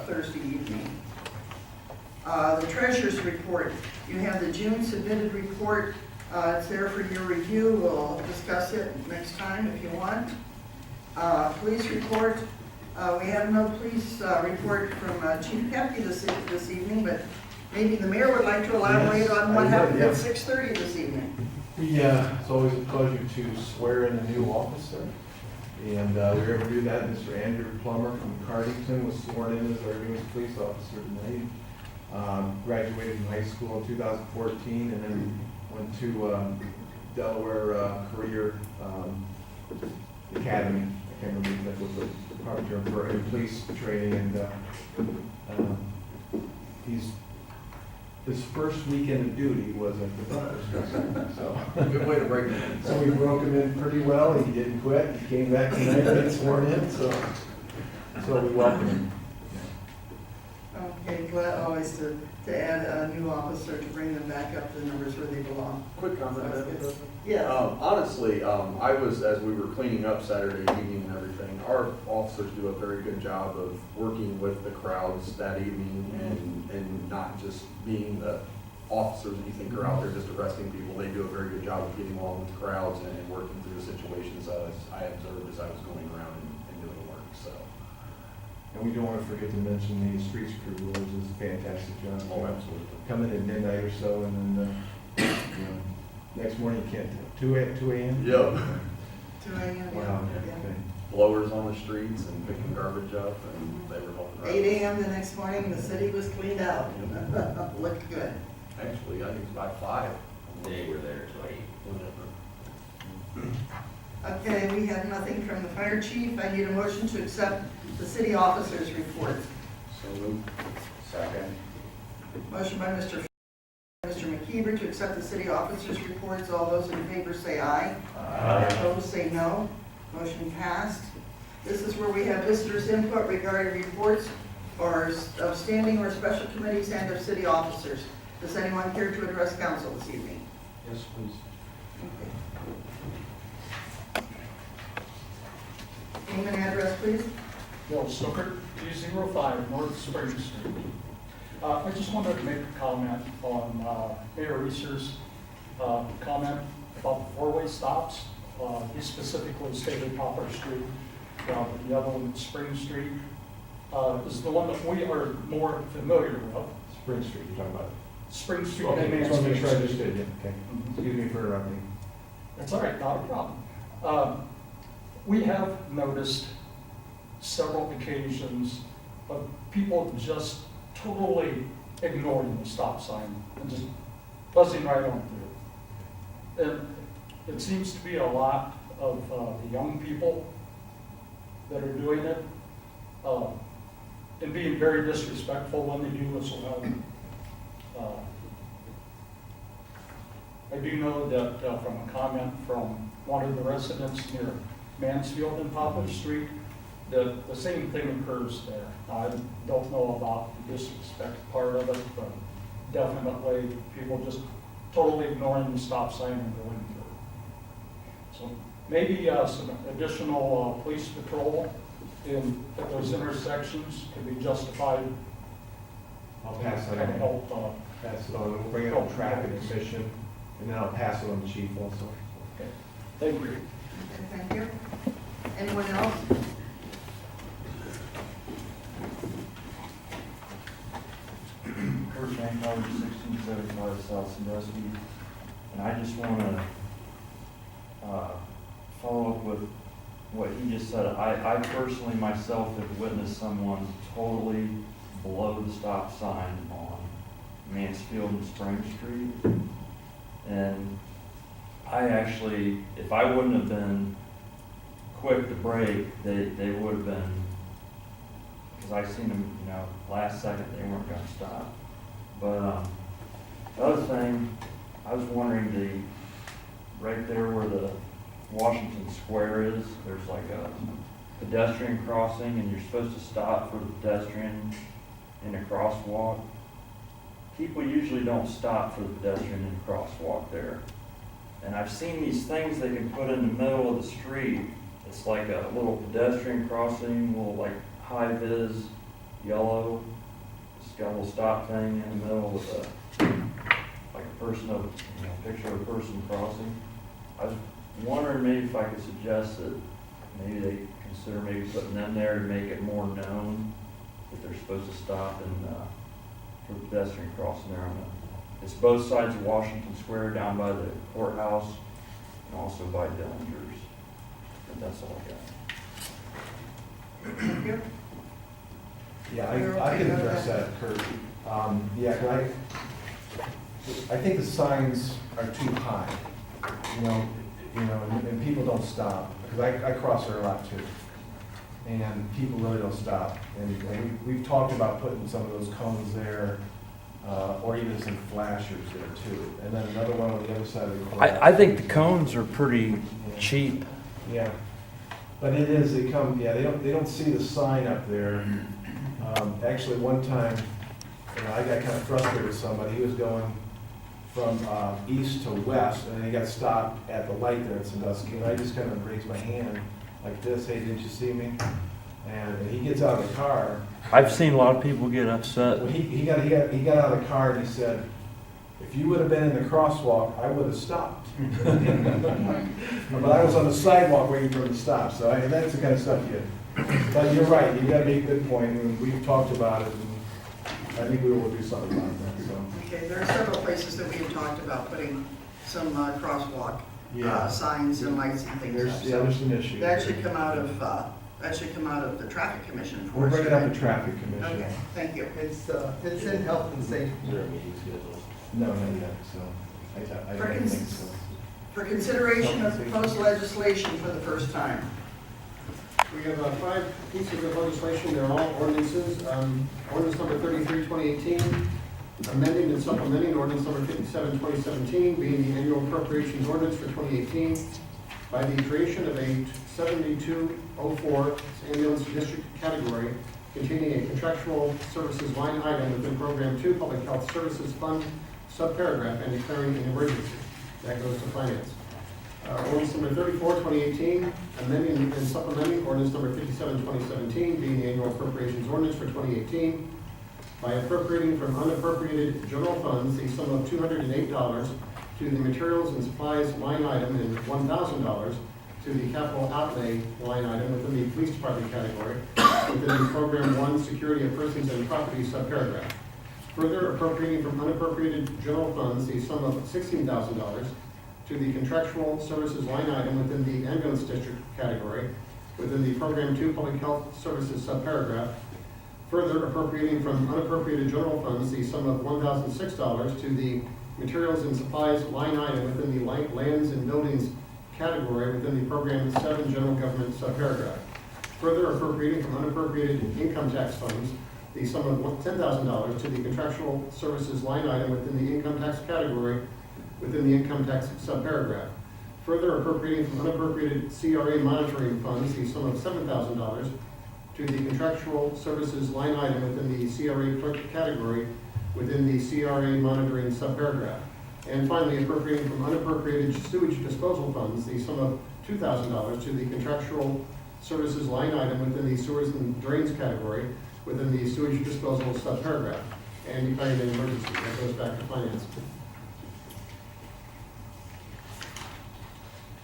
Thursday evening. The Treasurer's Report. You have the June submitted report. It's there for your review. We'll discuss it next time if you want. Police report. We have no police report from Chief Pepe this evening, but maybe the mayor would like to elaborate on what happened at 6:30 this evening. It's always a pleasure to swear in a new officer. And we were able to do that. Mr. Andrew Plummer from Cardington was sworn in as our newest police officer tonight. Graduated from high school in 2014 and then went to Delaware Career Academy. I can't remember that was the proper term for police training. And his first weekend of duty was at the Bucyrus. So Good way to break it. so we broke him in pretty well. He didn't quit. He came back tonight and got sworn in. So we welcome him. Okay, glad always to add a new officer to bring them back up to the numbers where they belong. Quick comment, That's Madam good. President. Yes. Honestly, I was, as we were cleaning up Saturday evening and everything, our officers do a very good job of working with the crowds that evening and not just being the officers that you think are out there just arresting people. They do a very good job of getting along with the crowds and working through the situations as I observed as I was going around and doing work, so. And we don't want to forget to mention the streets crew, which is a fantastic job. Oh, absolutely. Coming at midnight or so, and then next morning you can't tell. 2 a.m. Yep. 2 a.m. Wow. Yeah. Okay. Blowers on the streets and picking garbage up, and they were helping. 8 a.m. the next morning, the city was cleaned out. Looked good. Actually, I think it was by 5. They were there till 8. Okay, we have nothing from the fire chief. I need a motion to accept the city officers' report. So moved. Second. Motion by Mr. McKeever to accept the city officers' reports. All those in favor say aye. Aye. Opposed, say no. Motion passed. This is where we have visitors' input regarding reports or of standing or special committees and of city officers. Does anyone care to address council this evening? Yes, please. Name and address, please. Bill Stuckert, 205 North Spring Street. I just wanted to make a comment on Mayor Reeser's comment about the four-way stops. He specifically stated Poplar Street, the other one, Spring Street, is the one that we are more familiar with. Spring Street, you're talking about. Spring Street. Okay, and just want to make sure I Main understood you. Okay. Excuse me for interrupting. That's all right, not a problem. We have noticed several occasions of people just totally ignoring the stop sign and just buzzing right on through. And it seems to be a lot of the young people that are doing it and being very disrespectful when they do whistle loud. I do know that from a comment from one of the residents near Mansfield and Poplar Street, the same thing occurs there. I don't know about the disrespect part of it, but definitely people just totally ignoring the stop sign and going through. So maybe some additional police patrol at those intersections could be justified. I'll pass that And on. help. Pass it on. We'll bring it up to traffic commission, and then I'll pass it on to chief also. Okay. Thank you. Okay, thank you. Anyone else? Kurt Bankroll, 1675 South Sandusky, and I just want to follow up with what he just said. I personally myself have witnessed someone totally below the stop sign on Mansfield and Spring Street, and I actually, if I wouldn't have been quick to brake, they would have been, because I seen them, last second they weren't going to stop. But the other thing, I was wondering, right there where the Washington Square is, there's like a pedestrian crossing, and you're supposed to stop for the pedestrian in a crosswalk. People usually don't stop for the pedestrian in a crosswalk there. And I've seen these things they can put in the middle of the street. It's like a little pedestrian crossing, little like high-vis yellow. It's got a little stop thing in the middle with like a person of, picture of a person crossing. I was wondering maybe if I could suggest that maybe they consider maybe putting them there to make it more known that they're supposed to stop and for the pedestrian crossing there on it's both sides of Washington Square, down by the courthouse, and also by Dillinger's. And that's all I got. Thank you. Yeah, I can address that, Kurt. Yeah, I think the signs are too high, and people don't stop, because I cross there a lot too. And people really don't stop. And we've talked about putting some of those cones there, or even some flashers there too. And then another one on the other side of the courthouse. I think the cones are pretty cheap. Yeah, but it is, they don't see the sign up there. Actually, one time, I got kind of frustrated with somebody. He was going from east to west, and he got stopped at the light there in Sandusky, and I just kind of raised my hand like this, hey, didn't you see me? And he gets out of the car. I've seen a lot of people get upset. Well, he got out of the car and he said, if you would have been in the crosswalk, I would have stopped. But I was on the sidewalk waiting for him to stop, so that's the kind of stuff but you're right, you got to make a good point, and we've talked about it, and I think we will do something about that, so. Okay, there are several places that we have talked about putting some crosswalk Yeah. signs and lights and things. There's some issues. That should come out of the traffic commission. We'll bring it up to traffic commission. Okay, thank you. It's in health and safety. Is there a meeting scheduled? No, not yet, so I don't think so. for consideration of proposed legislation for the first time. We have 5 pieces of legislation, they're all ordinances. Ordinance number 33, 2018, amending and supplementing ordinance number 57, 2017, being the annual appropriations ordinance for 2018 by the creation of a 7204 ambulance district category containing a contractual services line item within Program 2 Public Health Services Fund subparagraph and declaring an emergency. That goes to finance. Ordinance number 34, 2018, amending and supplementing ordinance number 57, 2017, being the annual appropriations ordinance for 2018 by appropriating from unappropriated general funds the sum of $208 to the materials and supplies line item and $1,000 to the capital outlay line item within the police department category within the Program 1 Security of Persons and Property subparagraph. Further appropriating from unappropriated general funds the sum of $16,000 to the contractual services line item within the ambulance district category within the Program 2 Public Health Services subparagraph. Further appropriating from unappropriated general funds the sum of $1,006 to the materials and supplies line item within the lands and buildings category within the Program 7 General Government subparagraph. Further appropriating from unappropriated income tax funds the sum of $10,000 to the contractual services line item within the income tax category within the income tax subparagraph. Further appropriating from unappropriated CRA monitoring funds the sum of $7,000 to the contractual services line item within the CRA clerk category within the CRA monitoring subparagraph. And finally, appropriating from unappropriated sewage disposal funds the sum of $2,000 to the contractual services line item within the sewers and drains category within the sewage disposal subparagraph, and declaring an emergency. That goes back to finance.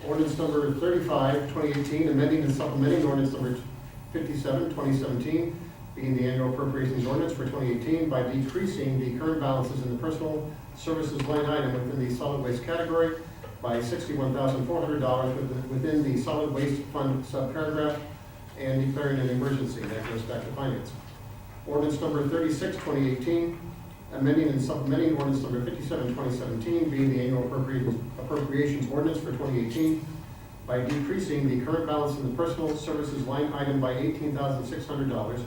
Ordinance number 35, 2018, amending and supplementing ordinance number 57, 2017, being the annual appropriations ordinance for 2018 by decreasing the current balances in the personal services line item within the solid waste category by $61,400 within the solid waste fund subparagraph and declaring an emergency. That goes back to finance. Ordinance number 36, 2018, amending and supplementing ordinance number 57, 2017, being the annual appropriations ordinance for 2018 by decreasing the current balance in the personal services line item by $18,600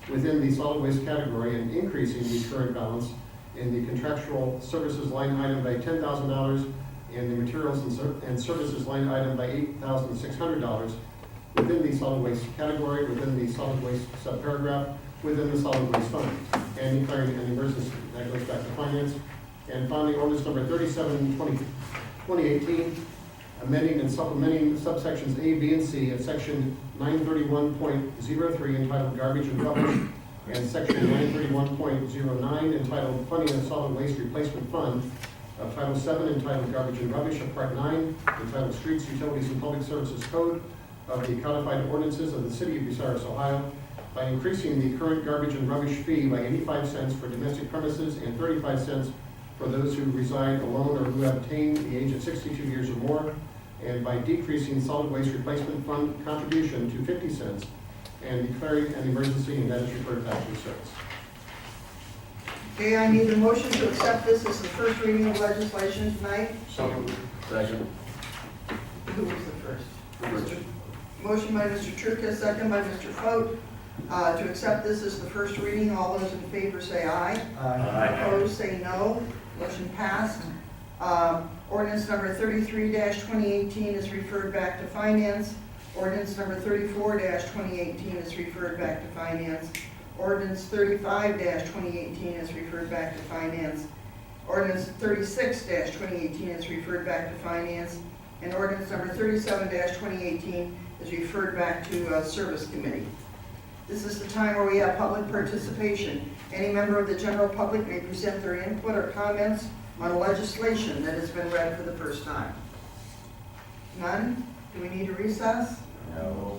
within the solid waste category and increasing the current balance in the contractual services line item by $10,000 and the materials and services line item by $8,600 within the solid waste category, within the solid waste subparagraph, within the solid waste fund, and declaring an emergency. That goes back to finance. And finally, ordinance number 37, 2018, amending and supplementing subsections A, B, and C of section 931.03 entitled Garbage and Rubbish, and section 931.09 entitled Funding of Solid Waste Replacement Fund, of Title 7 entitled Garbage and Rubbish, of Part 9 entitled Streets, Utilities, and Public Services Code of the codified ordinances of the City of Bucyrus, Ohio, by increasing the current garbage and rubbish fee by 85 cents for domestic premises and 35 cents for those who reside alone or who have attained the age of 62 years or more, and by decreasing solid waste replacement fund contribution to 50 cents and declaring an emergency, and that is referred back to the service. Okay, I need a motion to accept this as the first reading of legislation tonight. Second. Who was the first? Motion by Mr. Trucca, second by Mr. Foat, to accept this as the first reading. All those in favor say aye. Aye. Opposed, say no. Motion passed. Ordinance number 33-2018 is referred back to finance. Ordinance number 34-2018 is referred back to finance. Ordinance 35-2018 is referred back to finance. Ordinance 36-2018 is referred back to finance. And ordinance number 37-2018 is referred back to Service Committee. This is the time where we have public participation. Any member of the general public may present their input or comments on legislation that has been read for the first time. None? Do we need to recess? No.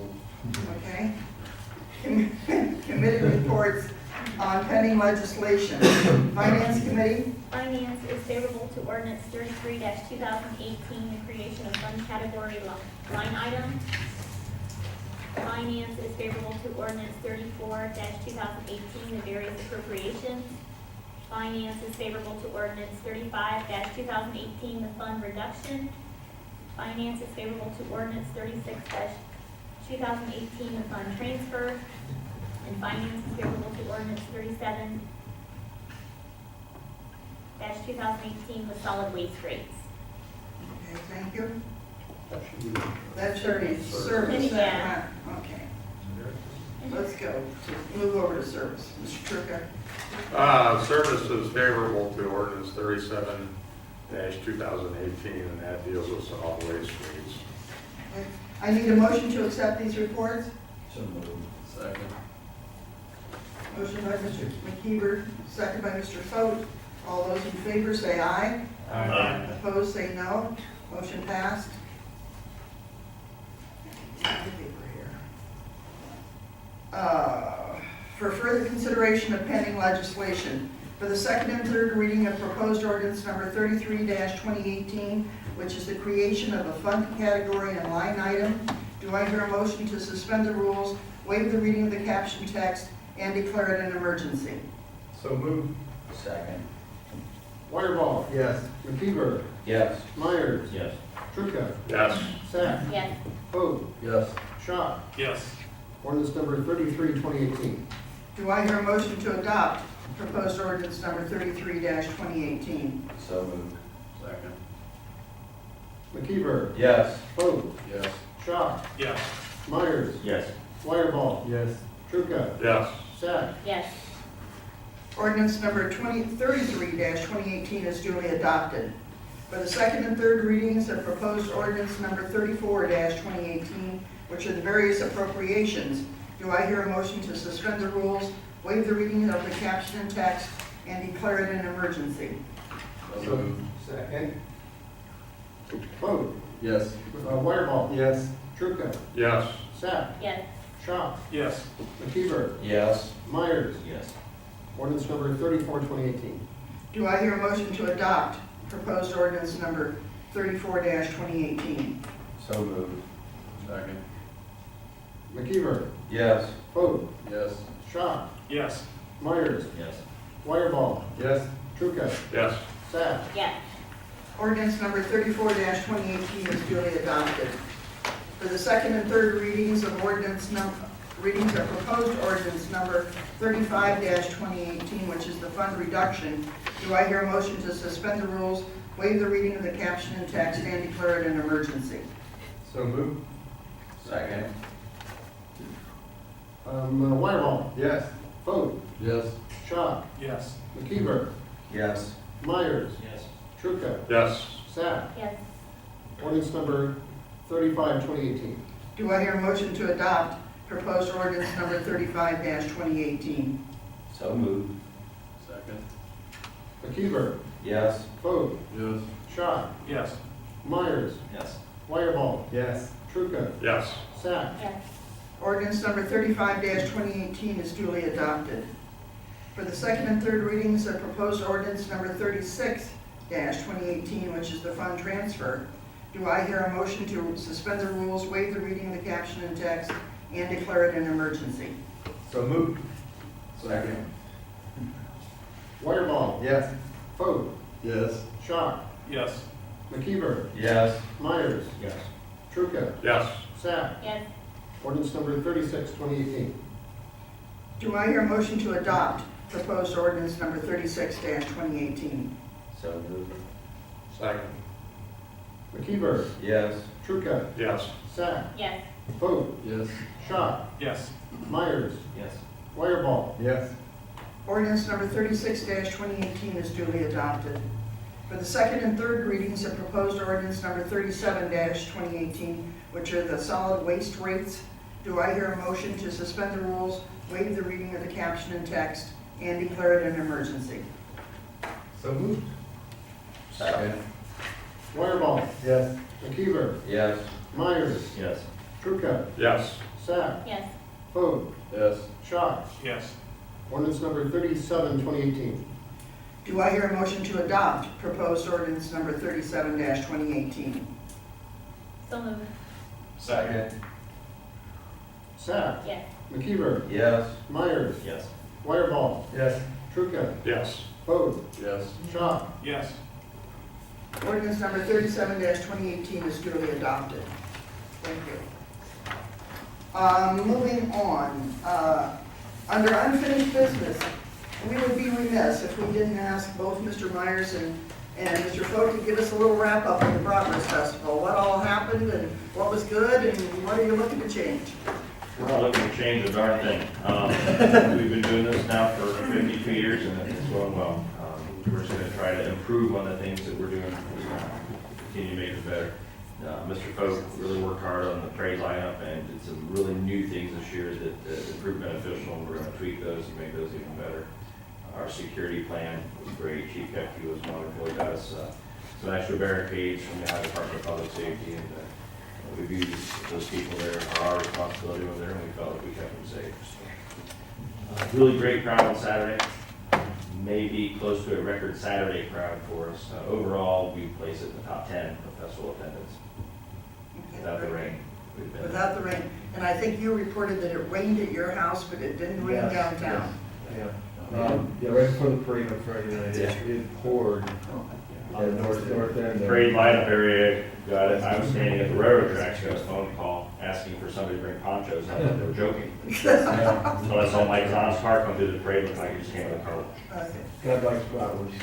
Okay. Committee reports on pending legislation. Finance Committee? Finance is favorable to ordinance 33-2018, the creation of fund category line item. Finance is favorable to ordinance 34-2018, the various appropriations. Finance is favorable to ordinance 35-2018, the fund reduction. Finance is favorable to ordinance 36-2018, the fund transfer. And finance is favorable to ordinance 37-2018, the solid waste rates. Okay, thank you. That should be. That's service, Yeah. okay. Let's go, move over to service. Mr. Turka. Service is favorable to ordinance 37-2018, and that deals with solid waste streets. Okay. I need a motion to accept these reports. So moved. Second. Motion by Mr. McKeever, second by Mr. Foat. All those in favor say aye. Aye. Opposed, say no. Motion passed. For further consideration of pending legislation, for the second and third reading of proposed ordinance number 33-2018, which is the creation of a fund category and line item, do I hear a motion to suspend the rules, waive the reading of the caption text, and declare it an emergency? So moved. Second. Wireball. Yes. McKeever. Yes. Myers. Yes. Trucca. Yes. Sack. Yes. Foote. Yes. Shaw. Yes. Ordinance number 33-2018. Do I hear a motion to adopt proposed ordinance number 33-2018? So moved. Second. McKeever. Yes. Foote. Yes. Shaw. Yes. Myers. Yes. Wireball. Yes. Trucca. Yes. Sack. Yes. Ordinance number 33-2018 is duly adopted. For the second and third readings of proposed ordinance number 34-2018, which are the various appropriations, do I hear a motion to suspend the rules, waive the reading of the caption and text, and declare it an emergency? So moved. Second. Foote. Yes. Wireball. Yes. Trucca. Yes. Sack. Yes. Shaw. Yes. McKeever. Yes. Myers. Yes. Ordinance number 34-2018. Do I hear a motion to adopt proposed ordinance number 34-2018? So moved. Second. McKeever. Yes. Foote. Yes. Shaw. Yes. Myers. Yes. Wireball. Yes. Trucca. Yes. Sack. Yes. Ordinance number 34-2018 is duly adopted. For the second and third readings of proposed ordinance number 35-2018, which is the fund reduction, do I hear a motion to suspend the rules, waive the reading of the caption and text, and declare it an emergency? So moved. Second. Wireball. Yes. Foote. Yes. Shaw. Yes. McKeever. Yes. Myers. Yes. Trucca. Yes. Sack. Yes. Ordinance number 35-2018. Do I hear a motion to adopt proposed ordinance number 35-2018? So moved. Second. McKeever. Yes. Foote. Yes. Shaw. Yes. Myers. Yes. Wireball. Yes. Trucca. Yes. Sack. Yes. Ordinance number 35-2018 is duly adopted. For the second and third readings of proposed ordinance number 36-2018, which is the fund transfer, do I hear a motion to suspend the rules, waive the reading of the caption and text, and declare it an emergency? So moved. Second. Wireball. Yes. Foote. Yes. Shaw. Yes. McKeever. Yes. Myers. Yes. Trucca. Yes. Sack. Yes. Ordinance number 36-2018. Do I hear a motion to adopt proposed ordinance number 36-2018? So moved. Second. McKeever. Yes. Trucca. Yes. Sack. Yes. Foote. Yes. Shaw. Yes. Myers. Yes. Wireball. Yes. Ordinance number 36-2018 is duly adopted. For the second and third readings of proposed ordinance number 37-2018, which are the solid waste rates, do I hear a motion to suspend the rules, waive the reading of the caption and text, and declare it an emergency? So moved. Second. Wireball. Yes. McKeever. Yes. Myers. Yes. Trucca. Yes. Sack. Yes. Foote. Yes. Shaw. Yes. Ordinance number 37-2018. Do I hear a motion to adopt proposed ordinance number 37-2018? So moved. Second. Sack. Yes. McKeever. Yes. Myers. Yes. Wireball. Yes. Trucca. Yes. Foote. Yes. Shaw. Yes. Ordinance number 37-2018 is duly adopted. Thank you. Moving on, under unfinished business, we would be remiss if we didn't ask both Mr. Myers and Mr. Folk to give us a little wrap-up of the Bucyrus Festival. What all happened and what was good and what are you looking to change? We're not looking to change a darn thing. We've been doing this now for 52 years and it's going well. We're just going to try to improve on the things that we're doing, continue to make it better. Mr. Folk really worked hard on the parade lineup and did some really new things this year that proved beneficial, and we're going to tweak those and make those even better. Our security plan was great. Chief Kepke was wonderful. He got us some extra barricades from the Ohio Department of Public Safety, and we viewed those people there are our responsibility over there, and we felt like we kept them safe. Really great crowd on Saturday. Maybe close to a record Saturday crowd for us. Overall, we place it in the top 10 of festival attendance. Without the rain. Without the rain. And I think you reported that it rained at your house, but it didn't rain downtown. Yeah. Yeah, right before the parade on Friday night, it poured on the north end. Parade lineup area, got it. I was standing at the railroad tracks, got a phone call asking for somebody to bring ponchos. I thought they were joking. So I saw Mike Zahn's car come through the parade, looked like he just came with a car. God likes flowers.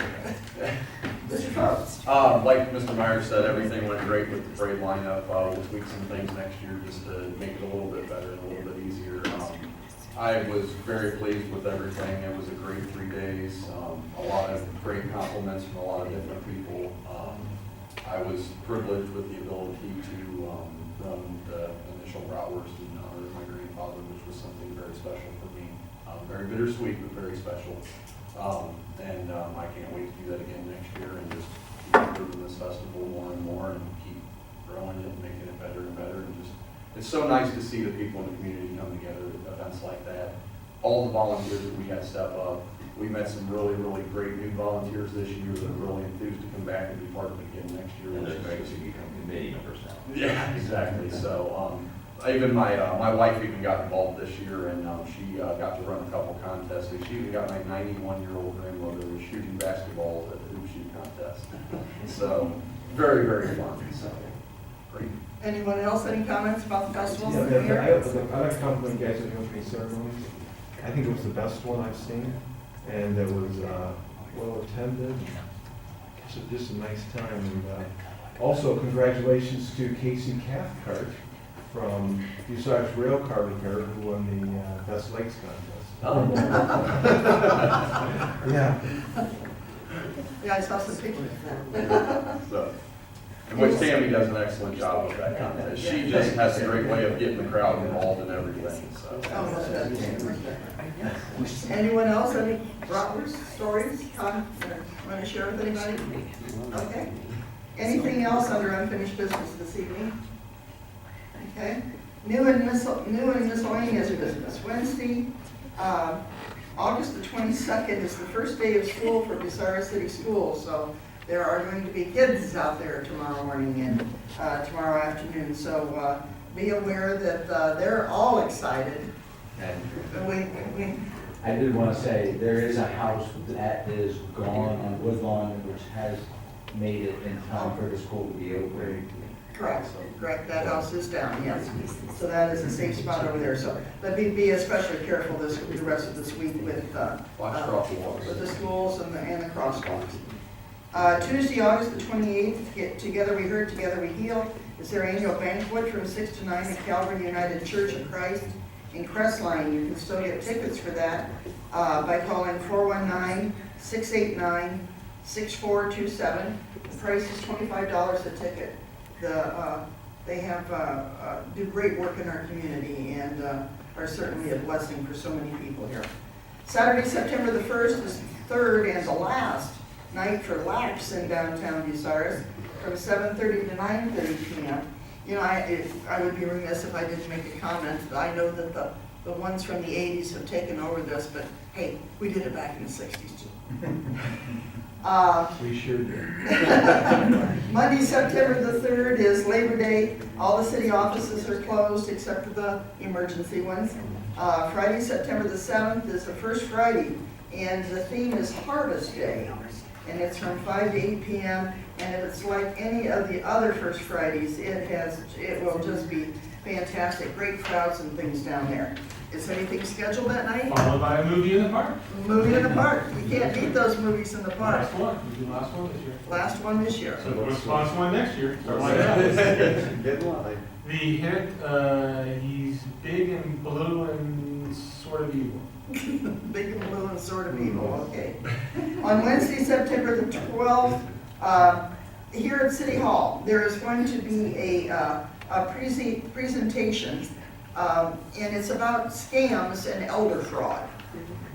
Like Mr. Myers said, everything went great with the parade lineup. We'll tweak some things next year just to make it a little bit better and a little bit easier. I was very pleased with everything. It was a great 3 days. A lot of great compliments from a lot of different people. I was privileged with the ability to run the initial bratwurst in honor of my grandfather, which was something very special for me. Very bittersweet, but very special. I can't wait to do that again next year and just keep improving this festival more and more and keep growing it and making it better and better. And just, it's so nice to see the people in the community come together at events like that. All the volunteers that we had step up. We met some really, really great new volunteers this year that are really enthused to come back and be part of it again next year. And they're going to become committee members now. Yeah, exactly. So even my wife even got involved this year, and she got to run a couple contests. And she even got my 91-year-old grandmother shooting basketballs at the hoop shoot contest. So very, very fun. So great. Anyone else, any comments about the festival? Yeah, I like to compliment you guys on the opening ceremony. I think it was the best one I've seen, and it was well attended. Just a nice time. And also, congratulations to Casey Cathcart from Bucyrus Rail Car Repair, who won the Best Legs contest. Yeah. Yeah, I saw some pictures. So, and which Tammy does an excellent job with that contest. She just has a great way of getting the crowd involved in everything. So. Anyone else, any bratwurst stories, want to share with anybody? Okay. Anything else under unfinished business this evening? Okay. New and miscellaneous business. Wednesday, August the 22nd is the first day of school for Bucyrus City Schools, so there are going to be kids out there tomorrow morning and tomorrow afternoon. So be aware that they're all excited. I did want to say, there is a house that is gone on Woodlawn, which has made it in time for the school to be open. Correct, that house is down, yes. So that is a safe spot over there. So, but be especially careful the rest of this week with the schools and the crosswalks. Tuesday, August the 28th, Together We Hurt, Together We Heal is their annual banquet from 6 to 9 at Calvary United Church of Christ in Crestline. You can still get tickets for that by calling 419-689-6427. The price is $25 a ticket. They have do great work in our community and are certainly a blessing for so many people here. Saturday, September the 1st is the third and the last night for laps in downtown Bucyrus from 7:30 to 9:30 p.m. You know, I would be remiss if I didn't make a comment. I know that the ones from the 80s have taken over this, but hey, we did it back in the 60s too. We sure did. Monday, September the 3rd is Labor Day. All the city offices are closed except for the emergency ones. Friday, September the 7th is the first Friday, and the theme is Harvest Day. And it's from 5 to 8 p.m. And if it's like any of the other First Fridays, it will just be fantastic, great crowds and things down there. Is anything scheduled that night? Followed by a movie in the park. Movie in the park. You can't beat those movies in the park. Last one, we do last one this year. Last one this year. So what's last one next year? Start like that. Get live. The hint, he's big and blue and sort of evil. Big and blue and sort of evil, okay. On Wednesday, September the 12th, here at City Hall, there is going to be a presentation, and it's about scams and elder fraud.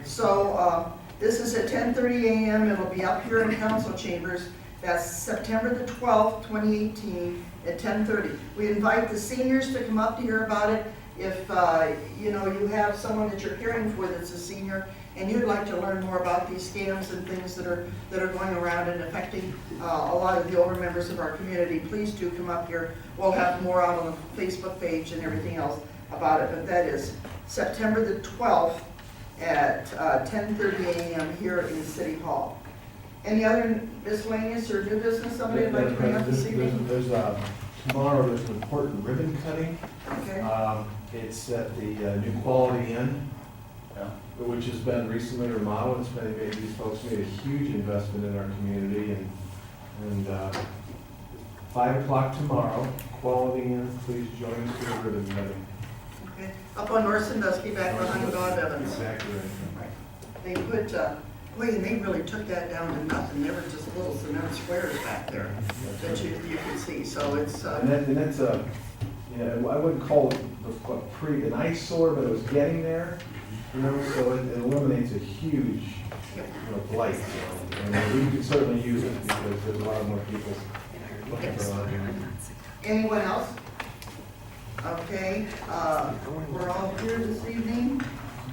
So this is at 10:30 a.m. It'll be up here in council chambers. That's September the 12th, 2018, at 10:30. We invite the seniors to come up to hear about it. If you know, you have someone that you're caring for that's a senior and you'd like to learn more about these scams and things that are going around and affecting a lot of the older members of our community, please do come up here. We'll have more out on the Facebook page and everything else about it, but that is September the 12th at 10:30 a.m. here in City Hall. Any other miscellaneous or new business somebody would like to bring up this evening? Tomorrow, there's an important ribbon cutting. Okay. It's at the new Quality Inn, which has been recently remodeled. These folks made a huge investment in our community, and 5 o'clock tomorrow, Quality Inn, please join us for the ribbon cutting. Okay. Up on North Sandusky, back behind God Evans. Exactly right. They put, boy, and they really took that down to nothing. There were just little cement squares back there that you can see. So it's. And that's you know, I wouldn't call it an eyesore, but it was getting there. You know, so it eliminates a huge, blight. And we could certainly use it because there's a lot more people looking for a lot. Anyone else? Okay, we're all here this evening.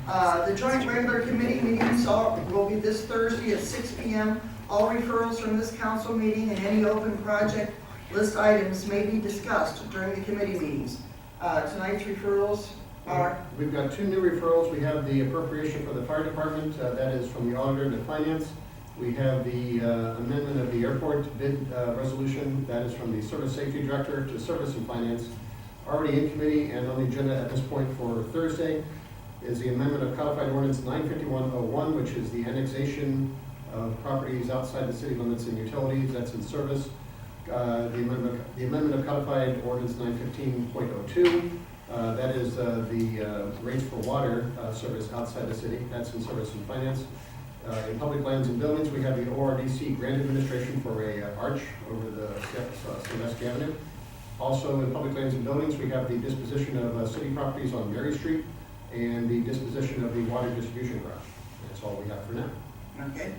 The joint regular committee meetings will be this Thursday at 6 p.m. All referrals from this council meeting and any open project list items may be discussed during the committee meetings. Tonight's referrals are? We've got 2 new referrals. We have the appropriation for the fire department, that is from the auditor to finance. We have the amendment of the airport bid resolution, that is from the service safety director to service and finance. Already in committee and on the agenda at this point for Thursday is the amendment of codified ordinance 95101, which is the annexation of properties outside the city limits and utilities. That's in service. The amendment of codified ordinance 915.02. That is the rates for water service outside the city. That's in service and finance. In public lands and buildings, we have the ORDC grant administration for a arch over the Sandusky Avenue. Also in public lands and buildings, we have the disposition of city properties on Mary Street and the disposition of the water distribution garage. That's all we have for now. Okay.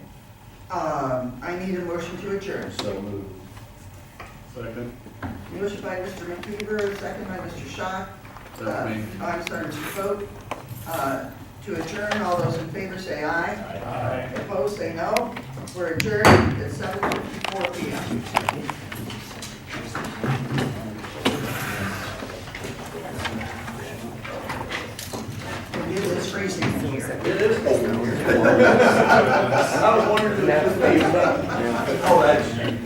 I need a motion to adjourn. So moved. Second. Motion by Mr. McKeever, second by Mr. Shaw. I'm sorry, Mr. Vogt. To adjourn, all those in favor say aye. Aye. Opposed, say no. We're adjourned at 7:54 p.m. It is freezing in here. It is cold in here. I was wondering if that was. Oh, that's you.